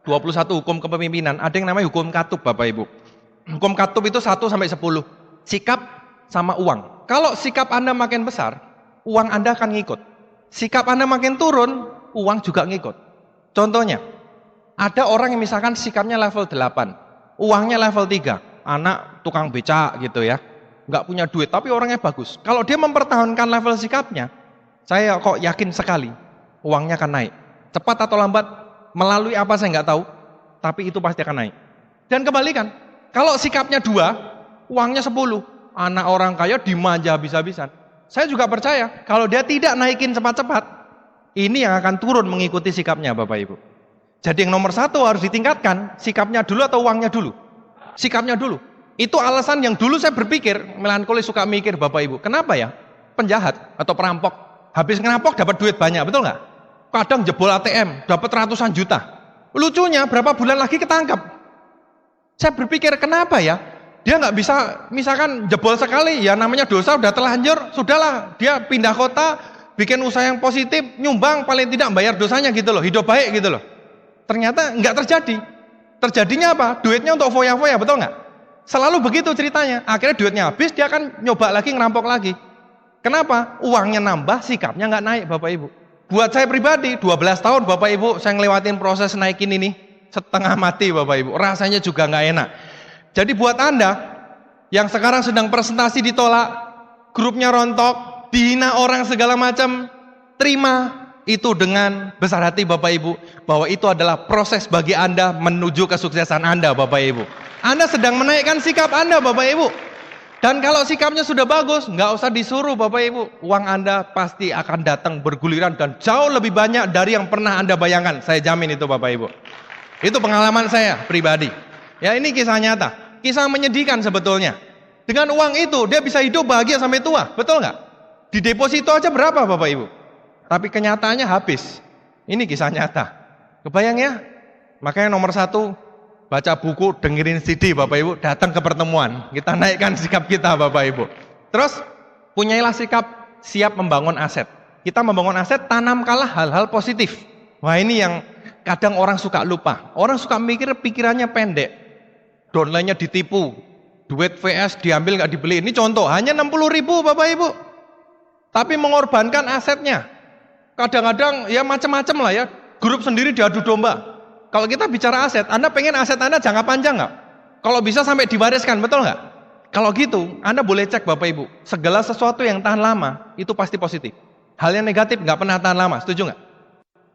21 hukum kepemimpinan, ada yang namanya hukum katup Bapak Ibu. Hukum katup itu 1 sampai 10. Sikap sama uang. Kalau sikap Anda makin besar, uang Anda akan ngikut. Sikap Anda makin turun, uang juga ngikut. Contohnya, ada orang yang misalkan sikapnya level 8, uangnya level 3, anak tukang becak gitu ya, nggak punya duit, tapi orangnya bagus. Kalau dia mempertahankan level sikapnya, saya kok yakin sekali, uangnya akan naik. Cepat atau lambat, melalui apa saya nggak tahu, tapi itu pasti akan naik. Dan kebalikan, kalau sikapnya 2, uangnya 10, anak orang kaya dimanja habis-habisan. Saya juga percaya kalau dia tidak naikin cepat-cepat, ini yang akan turun mengikuti sikapnya Bapak Ibu. Jadi yang nomor 1 harus ditingkatkan, sikapnya dulu atau uangnya dulu? Sikapnya dulu. Itu alasan yang dulu saya berpikir, melankolis suka mikir Bapak Ibu, kenapa ya penjahat atau perampok habis ngerampok dapat duit banyak, betul nggak? Kadang jebol ATM dapat ratusan juta. Lucunya berapa bulan lagi ketangkap. Saya berpikir kenapa ya? Dia nggak bisa, misalkan jebol sekali, ya namanya dosa udah terlanjur, sudahlah dia pindah kota, bikin usaha yang positif, nyumbang paling tidak bayar dosanya gitu loh, hidup baik gitu loh. Ternyata nggak terjadi. Terjadinya apa? Duitnya untuk foya-foya, betul nggak? Selalu begitu ceritanya. Akhirnya duitnya habis, dia akan nyoba lagi, ngerampok lagi. Kenapa? Uangnya nambah, sikapnya nggak naik Bapak Ibu. Buat saya pribadi, 12 tahun Bapak Ibu, saya ngelewatin proses naikin ini, setengah mati Bapak Ibu. Rasanya juga nggak enak. Jadi buat Anda yang sekarang sedang presentasi ditolak, grupnya rontok, dihina orang segala macam, terima itu dengan besar hati Bapak Ibu, bahwa itu adalah proses bagi Anda menuju kesuksesan Anda Bapak Ibu. Anda sedang menaikkan sikap Anda Bapak Ibu. Dan kalau sikapnya sudah bagus, nggak usah disuruh Bapak Ibu, uang Anda pasti akan datang berguliran dan jauh lebih banyak dari yang pernah Anda bayangkan. Saya jamin itu Bapak Ibu. Itu pengalaman saya pribadi. Ya ini kisah nyata, kisah menyedihkan sebetulnya. Dengan uang itu dia bisa hidup bahagia sampai tua, betul nggak? Di deposito aja berapa Bapak Ibu? Tapi kenyataannya habis. Ini kisah nyata. Kebayang ya? Makanya nomor 1, baca buku, dengerin CD Bapak Ibu, datang ke pertemuan. Kita naikkan sikap kita Bapak Ibu. Terus punyailah sikap siap membangun aset. Kita membangun aset, tanamkanlah hal-hal positif. Wah ini yang kadang orang suka lupa. Orang suka mikir pikirannya pendek. Downline-nya ditipu, duit VS diambil nggak dibeli. Ini contoh, hanya 60.000 Bapak Ibu. Tapi mengorbankan asetnya. Kadang-kadang ya macam-macam lah ya. Grup sendiri diadu domba. Kalau kita bicara aset, Anda pengen aset Anda jangka panjang nggak? Kalau bisa sampai diwariskan, betul nggak? Kalau gitu, Anda boleh cek Bapak Ibu. Segala sesuatu yang tahan lama, itu pasti positif. Hal yang negatif nggak pernah tahan lama, setuju nggak?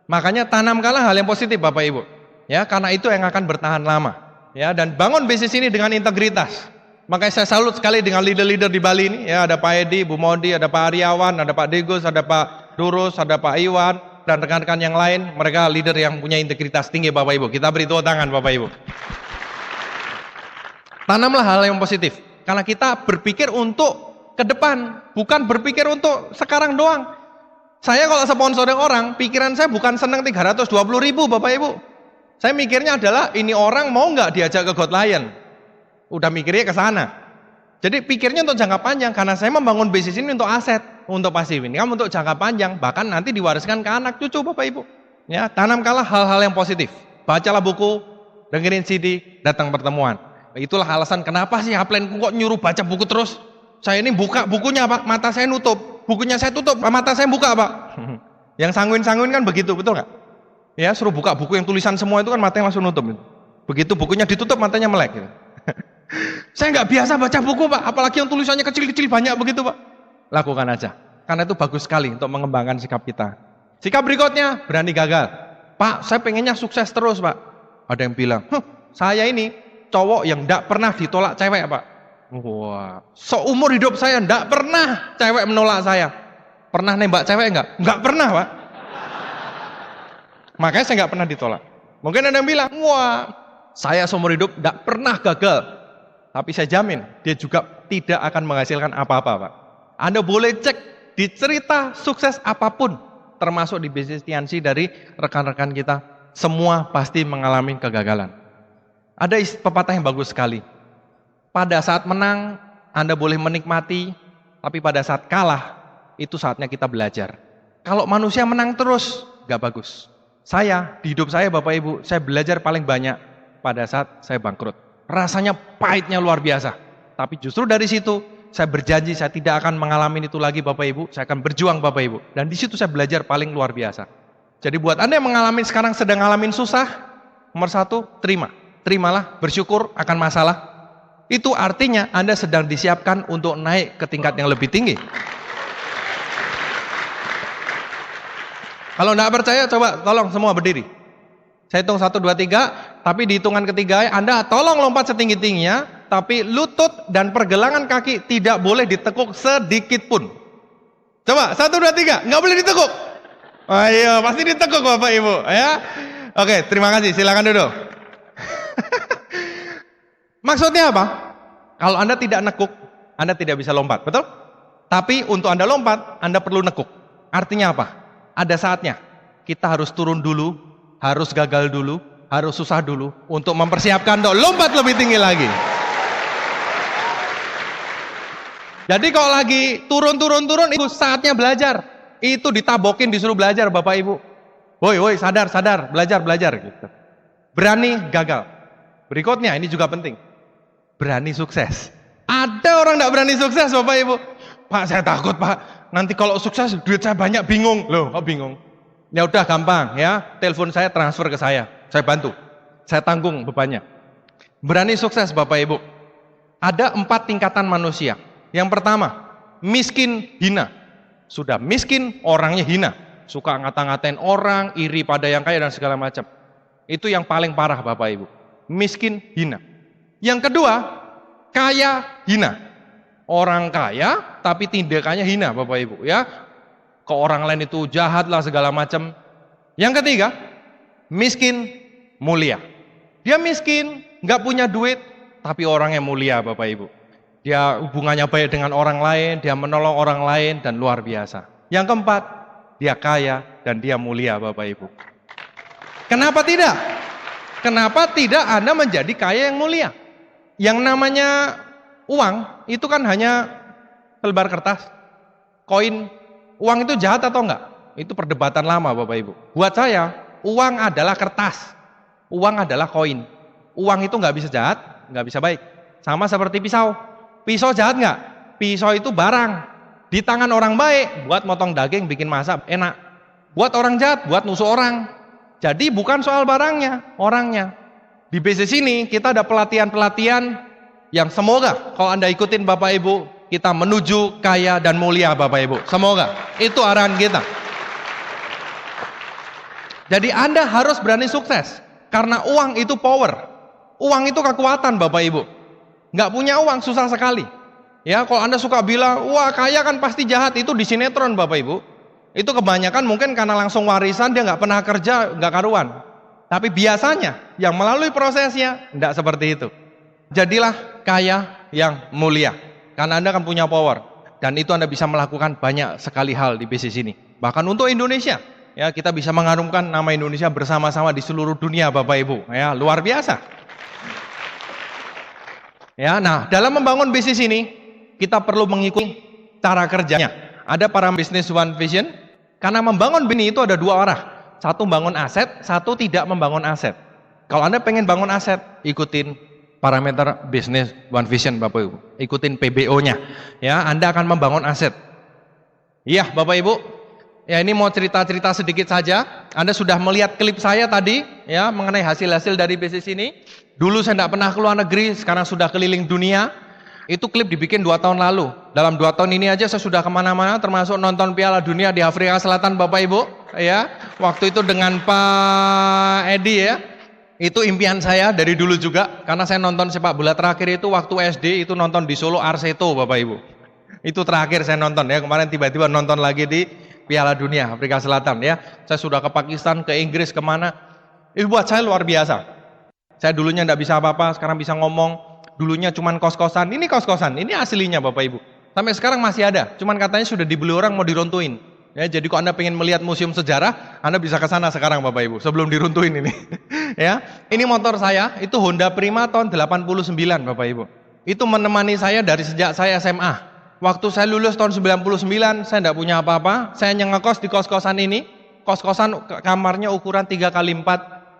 Makanya tanamkanlah hal yang positif Bapak Ibu. Ya, karena itu yang akan bertahan lama. Ya, dan bangun bisnis ini dengan integritas. Makanya saya salut sekali dengan leader-leader di Bali ini. Ya, ada Pak Edi, Bu Modi, ada Pak Aryawan, ada Pak Degus, ada Pak Durus, ada Pak Iwan, dan rekan-rekan yang lain. Mereka leader yang punya integritas tinggi Bapak Ibu. Kita beri tepuk tangan Bapak Ibu. Tanamlah hal yang positif. Karena kita berpikir untuk ke depan, bukan berpikir untuk sekarang doang. Saya kalau sponsori orang, pikiran saya bukan senang 320.000 Bapak Ibu. Saya mikirnya adalah ini orang mau nggak diajak ke God Lion. Udah mikirnya ke sana. Jadi pikirnya untuk jangka panjang, karena saya membangun bisnis ini untuk aset, untuk passive income, untuk jangka panjang, bahkan nanti diwariskan ke anak cucu Bapak Ibu. Ya, tanamkanlah hal-hal yang positif. Bacalah buku, dengerin CD, datang pertemuan. Itulah alasan kenapa sih upline kok nyuruh baca buku terus. Saya ini buka bukunya Pak, mata saya nutup. Bukunya saya tutup, mata saya buka Pak. Yang sanguin-sanguin kan begitu, betul nggak? Ya, suruh buka buku yang tulisan semua itu kan matanya langsung nutup. Begitu bukunya ditutup, matanya melek. Gitu. Saya nggak biasa baca buku Pak, apalagi yang tulisannya kecil-kecil banyak begitu Pak. Lakukan aja, karena itu bagus sekali untuk mengembangkan sikap kita. Sikap berikutnya, berani gagal. Pak, saya pengennya sukses terus Pak. Ada yang bilang, saya ini cowok yang nggak pernah ditolak cewek Pak. Wah, seumur hidup saya nggak pernah cewek menolak saya. Pernah nembak cewek nggak? Nggak pernah Pak. Makanya saya nggak pernah ditolak. Mungkin ada yang bilang, wah, saya seumur hidup nggak pernah gagal. Tapi saya jamin, dia juga tidak akan menghasilkan apa-apa Pak. Anda boleh cek di cerita sukses apapun, termasuk di bisnis Tianxi dari rekan-rekan kita, semua pasti mengalami kegagalan. Ada pepatah yang bagus sekali. Pada saat menang, Anda boleh menikmati, tapi pada saat kalah, itu saatnya kita belajar. Kalau manusia menang terus, gak bagus. Saya, di hidup saya Bapak Ibu, saya belajar paling banyak pada saat saya bangkrut. Rasanya pahitnya luar biasa. Tapi justru dari situ, saya berjanji saya tidak akan mengalami itu lagi Bapak Ibu, saya akan berjuang Bapak Ibu. Dan di situ saya belajar paling luar biasa. Jadi buat Anda yang mengalami sekarang sedang ngalamin susah, nomor satu, terima. Terimalah, bersyukur akan masalah. Itu artinya Anda sedang disiapkan untuk naik ke tingkat yang lebih tinggi. Kalau tidak percaya, coba tolong semua berdiri. Saya hitung 1, 2, 3, tapi di hitungan ketiga Anda tolong lompat setinggi-tingginya, tapi lutut dan pergelangan kaki tidak boleh ditekuk sedikit pun. Coba, 1, 2, 3, nggak boleh ditekuk. Ayo, pasti ditekuk Bapak Ibu. Ya. Oke, terima kasih, silakan duduk. Maksudnya apa? Kalau Anda tidak nekuk, Anda tidak bisa lompat, betul? Tapi untuk Anda lompat, Anda perlu nekuk. Artinya apa? Ada saatnya kita harus turun dulu, harus gagal dulu, harus susah dulu untuk mempersiapkan untuk lompat lebih tinggi lagi. Jadi kalau lagi turun itu saatnya belajar. Itu ditabokin disuruh belajar Bapak Ibu. Woi, sadar, belajar gitu. Berani gagal. Berikutnya ini juga penting. Berani sukses. Ada orang tidak berani sukses Bapak Ibu. Pak, saya takut Pak. Nanti kalau sukses duit saya banyak, bingung. Loh, kok bingung? Ya udah gampang ya. Telepon saya transfer ke saya bantu. Saya tanggung bebannya. Berani sukses Bapak Ibu. Ada 4 tingkatan manusia. Yang pertama, miskin hina. Sudah miskin, orangnya hina. Suka ngata-ngatain orang, iri pada yang kaya dan segala macam. Itu yang paling parah Bapak Ibu. Miskin hina. Yang kedua, kaya hina. Orang kaya tapi tindakannya hina Bapak Ibu ya. Ke orang lain itu jahat lah segala macam. Yang ketiga, miskin mulia. Dia miskin, nggak punya duit, tapi orangnya mulia Bapak Ibu. Dia hubungannya baik dengan orang lain, dia menolong orang lain dan luar biasa. Yang keempat, dia kaya dan dia mulia Bapak Ibu. Kenapa tidak? Kenapa tidak Anda menjadi kaya yang mulia? Yang namanya uang itu kan hanya selebar kertas, koin. Uang itu jahat atau enggak? Itu perdebatan lama Bapak Ibu. Buat saya, uang adalah kertas. Uang adalah koin. Uang itu nggak bisa jahat, nggak bisa baik. Sama seperti pisau. Pisau jahat nggak? Pisau itu barang. Di tangan orang baik, buat motong daging, bikin masak, enak. Buat orang jahat, buat nusuk orang. Jadi bukan soal barangnya, orangnya. Di bisnis ini kita ada pelatihan-pelatihan yang semoga kalau Anda ikutin Bapak Ibu, kita menuju kaya dan mulia Bapak Ibu. Semoga itu arahan kita. Jadi Anda harus berani sukses. Karena uang itu power. Uang itu kekuatan Bapak Ibu. Nggak punya uang susah sekali. Ya, kalau Anda suka bilang, wah kaya kan pasti jahat, itu di sinetron Bapak Ibu. Itu kebanyakan mungkin karena langsung warisan, dia nggak pernah kerja, nggak karuan. Tapi biasanya yang melalui prosesnya nggak seperti itu. Jadilah kaya yang mulia. Karena Anda akan punya power. Dan itu Anda bisa melakukan banyak sekali hal di bisnis ini. Bahkan untuk Indonesia, ya kita bisa mengharumkan nama Indonesia bersama-sama di seluruh dunia Bapak Ibu. Ya, luar biasa. Ya, nah dalam membangun bisnis ini kita perlu mengikuti cara kerjanya. Ada para bisnis One Vision, karena membangun bisnis itu ada dua arah. Satu membangun aset, satu tidak membangun aset. Kalau Anda pengen bangun aset, ikutin parameter bisnis One Vision Bapak Ibu. Ikutin PBO-nya. Ya, Anda akan membangun aset. Iya Bapak Ibu. Ya, ini mau cerita-cerita sedikit saja. Anda sudah melihat klip saya tadi ya mengenai hasil-hasil dari bisnis ini. Dulu saya tidak pernah keluar negeri, sekarang sudah keliling dunia. Itu klip dibikin 2 tahun lalu. Dalam 2 tahun ini aja saya sudah kemana-mana, termasuk nonton Piala Dunia di Afrika Selatan Bapak Ibu. Ya, waktu itu dengan Pak Edi ya. Itu impian saya dari dulu juga, karena saya nonton sepak bola terakhir itu waktu SD, itu nonton di Solo Arseto Bapak Ibu. Itu terakhir saya nonton ya, kemarin tiba-tiba nonton lagi di Piala Dunia Afrika Selatan ya. Saya sudah ke Pakistan, ke Inggris, kemana. Itu buat saya luar biasa. Saya dulunya tidak bisa apa-apa, sekarang bisa ngomong. Dulunya cuman kos-kosan, ini kos-kosan, ini aslinya Bapak Ibu. Sampai sekarang masih ada, cuman katanya sudah dibeli orang mau diruntuhin. Ya, jadi kalau Anda pengen melihat museum sejarah, Anda bisa ke sana sekarang Bapak Ibu, sebelum diruntuhin ini. Ya, ini motor saya, itu Honda Prima tahun 89 Bapak Ibu. Itu menemani saya dari sejak saya SMA. Waktu saya lulus tahun 99, saya tidak punya apa-apa, saya hanya ngekos di kos-kosan ini. Kos-kosan kamarnya ukuran 3x4,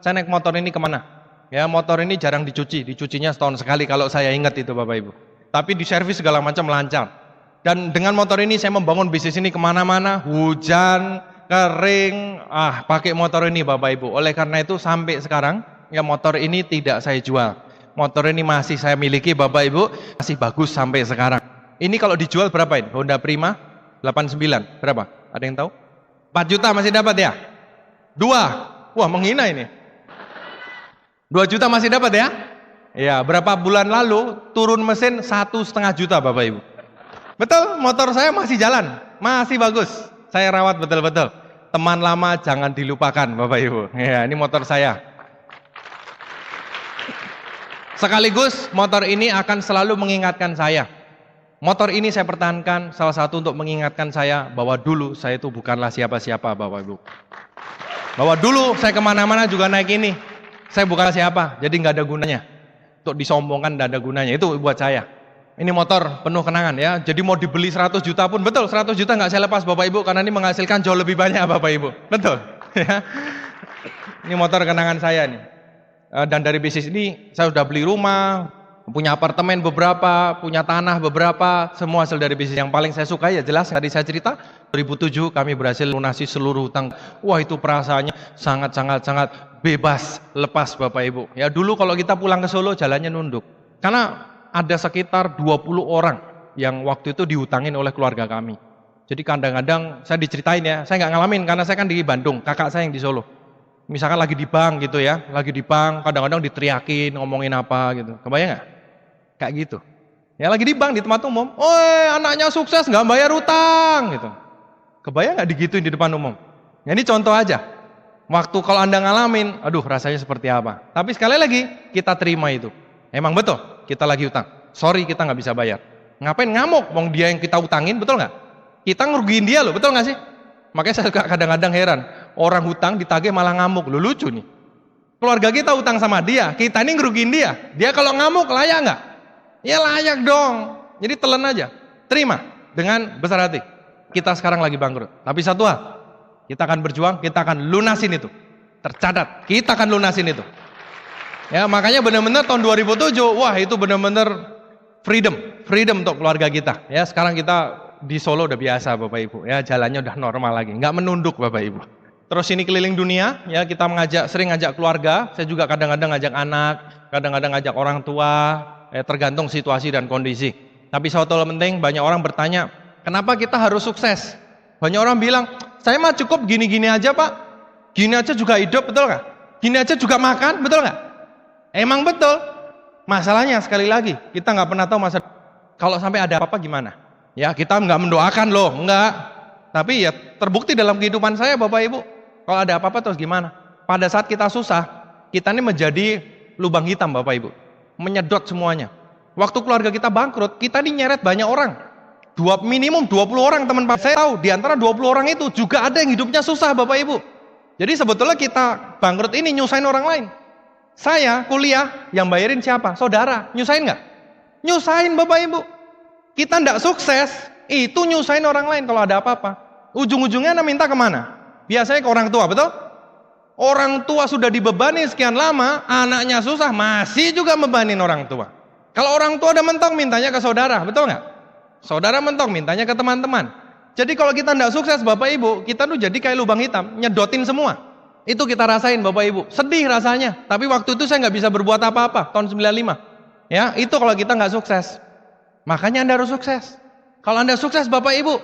saya naik motor ini kemana? Ya, motor ini jarang dicucinya setahun sekali kalau saya ingat itu Bapak Ibu. Tapi di servis segala macam lancar. Dan dengan motor ini saya membangun bisnis ini kemana-mana, hujan, kering, pakai motor ini Bapak Ibu. Oleh karena itu sampai sekarang, ya motor ini tidak saya jual. Motor ini masih saya miliki Bapak Ibu, masih bagus sampai sekarang. Ini kalau dijual berapa ini? Honda Prima 89, berapa? Ada yang tahu? 4 juta masih dapat ya? 2, wah menghina ini. 2 juta masih dapat ya? Ya, berapa bulan lalu turun mesin 1,5 juta Bapak Ibu. Betul, motor saya masih jalan, masih bagus. Saya rawat betul-betul. Teman lama jangan dilupakan Bapak Ibu. Ya, ini motor saya. Sekaligus motor ini akan selalu mengingatkan saya. Motor ini saya pertahankan salah satu untuk mengingatkan saya bahwa dulu saya itu bukanlah siapa-siapa Bapak Ibu. Bahwa dulu saya kemana-mana juga naik ini. Saya bukan siapa, jadi nggak ada gunanya. Untuk disombongkan nggak ada gunanya, itu buat saya. Ini motor penuh kenangan ya, jadi mau dibeli 100 juta pun, betul 100 juta nggak saya lepas Bapak Ibu, karena ini menghasilkan jauh lebih banyak Bapak Ibu, betul. Ya. Ini motor kenangan saya nih. Dan dari bisnis ini, saya sudah beli rumah, punya apartemen beberapa, punya tanah beberapa, semua hasil dari bisnis. Yang paling saya suka ya jelas, tadi saya cerita, 2007 kami berhasil lunasi seluruh hutang. Wah itu perasaannya sangat bebas, lepas Bapak Ibu. Ya dulu kalau kita pulang ke Solo jalannya nunduk. Karena ada sekitar 20 orang yang waktu itu dihutangin oleh keluarga kami. Jadi kadang-kadang saya diceritain ya, saya nggak ngalamin karena saya kan di Bandung, kakak saya yang di Solo. Misalkan lagi di bank gitu ya, lagi di bank, kadang-kadang diteriakin, ngomongin apa gitu. Kebayang nggak? Kayak gitu. Ya lagi di bank, di tempat umum, "Oi, anaknya sukses nggak bayar utang," gitu. Kebayang nggak digituin di depan umum? Ya, ini contoh aja. Waktu kalau Anda ngalamin, aduh rasanya seperti apa. Tapi sekali lagi, kita terima itu. Emang betul, kita lagi utang. Sorry kita nggak bisa bayar. Ngapain ngamuk? Wong dia yang kita utangin, betul nggak? Kita ngerugiin dia loh, betul nggak sih? Makanya saya kadang-kadang heran. Orang hutang ditagih malah ngamuk, lo lucu nih. Keluarga kita utang sama dia, kita ini ngerugiin dia. Dia kalau ngamuk layak nggak? Ya layak dong. Jadi telan aja. Terima dengan besar hati. Kita sekarang lagi bangkrut. Tapi satu hal, kita akan berjuang, kita akan lunasin itu. Tercatat, kita akan lunasin itu. Ya, makanya benar-benar tahun 2007, wah itu benar-benar freedom untuk keluarga kita. Ya, sekarang kita di Solo udah biasa Bapak Ibu. Ya, jalannya udah normal lagi, nggak menunduk Bapak Ibu. Terus ini keliling dunia, ya kita sering ngajak keluarga. Saya juga kadang-kadang ngajak anak, kadang-kadang ngajak orang tua. Tergantung situasi dan kondisi. Tapi suatu hal penting, banyak orang bertanya, kenapa kita harus sukses? Banyak orang bilang, saya mah cukup gini-gini aja Pak. Gini aja juga hidup, betul nggak? Gini aja juga makan, betul nggak? Emang betul. Masalahnya sekali lagi, kita nggak pernah tahu masa kalau sampai ada apa-apa gimana. Ya kita nggak mendoakan loh, nggak. Tapi ya terbukti dalam kehidupan saya Bapak Ibu. Kalau ada apa-apa terus gimana? Pada saat kita susah, kita ini menjadi lubang hitam Bapak Ibu. Menyedot semuanya. Waktu keluarga kita bangkrut, kita ini nyeret banyak orang. minimum 20 orang teman Pak. Saya tahu di antara 20 orang itu juga ada yang hidupnya susah Bapak Ibu. Jadi sebetulnya kita bangkrut ini nyusahin orang lain. Saya kuliah, yang bayarin siapa? Saudara. Nyusahin nggak? Nyusahin Bapak Ibu. Kita nggak sukses, itu nyusahin orang lain kalau ada apa-apa. Ujung-ujungnya Anda minta kemana? Biasanya ke orang tua, betul? Orang tua sudah dibebani sekian lama, anaknya susah, masih juga membebanin orang tua. Kalau orang tua udah mentok, mintanya ke saudara, betul nggak? Saudara mentok, mintanya ke teman-teman. Jadi kalau kita nggak sukses Bapak Ibu, kita tuh jadi kayak lubang hitam, nyedotin semua. Itu kita rasain Bapak Ibu, sedih rasanya. Tapi waktu itu saya nggak bisa berbuat apa-apa, tahun 95. Ya, itu kalau kita nggak sukses. Makanya Anda harus sukses. Kalau Anda sukses Bapak Ibu,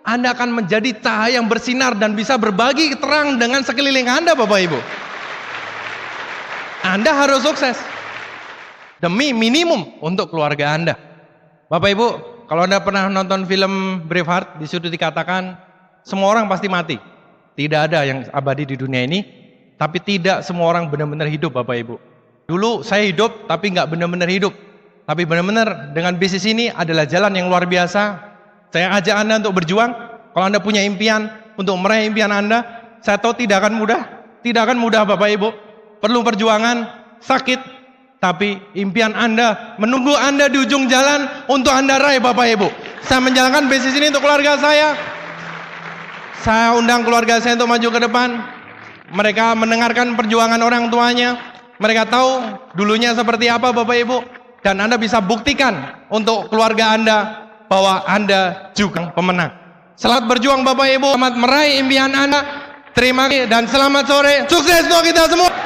Anda akan menjadi cahaya yang bersinar dan bisa berbagi terang dengan sekeliling Anda Bapak Ibu. Anda harus sukses. Demi minimum untuk keluarga Anda. Bapak Ibu, kalau Anda pernah nonton film Braveheart, di situ dikatakan semua orang pasti mati. Tidak ada yang abadi di dunia ini, tapi tidak semua orang benar-benar hidup Bapak Ibu. Dulu saya hidup tapi nggak benar-benar hidup. Tapi benar-benar dengan bisnis ini adalah jalan yang luar biasa. Saya ajak Anda untuk berjuang. Kalau Anda punya impian untuk meraih impian Anda, saya tahu tidak akan mudah. Tidak akan mudah Bapak Ibu. Perlu perjuangan, sakit, tapi impian Anda menunggu Anda di ujung jalan untuk Anda raih Bapak Ibu. Saya menjalankan bisnis ini untuk keluarga saya. Saya undang keluarga saya untuk maju ke depan. Mereka mendengarkan perjuangan orang tuanya. Mereka tahu dulunya seperti apa Bapak Ibu. Dan Anda bisa buktikan untuk keluarga Anda bahwa Anda juga pemenang. Selamat berjuang Bapak Ibu. Selamat meraih impian Anda. Terima kasih dan selamat sore. Sukses untuk kita semua.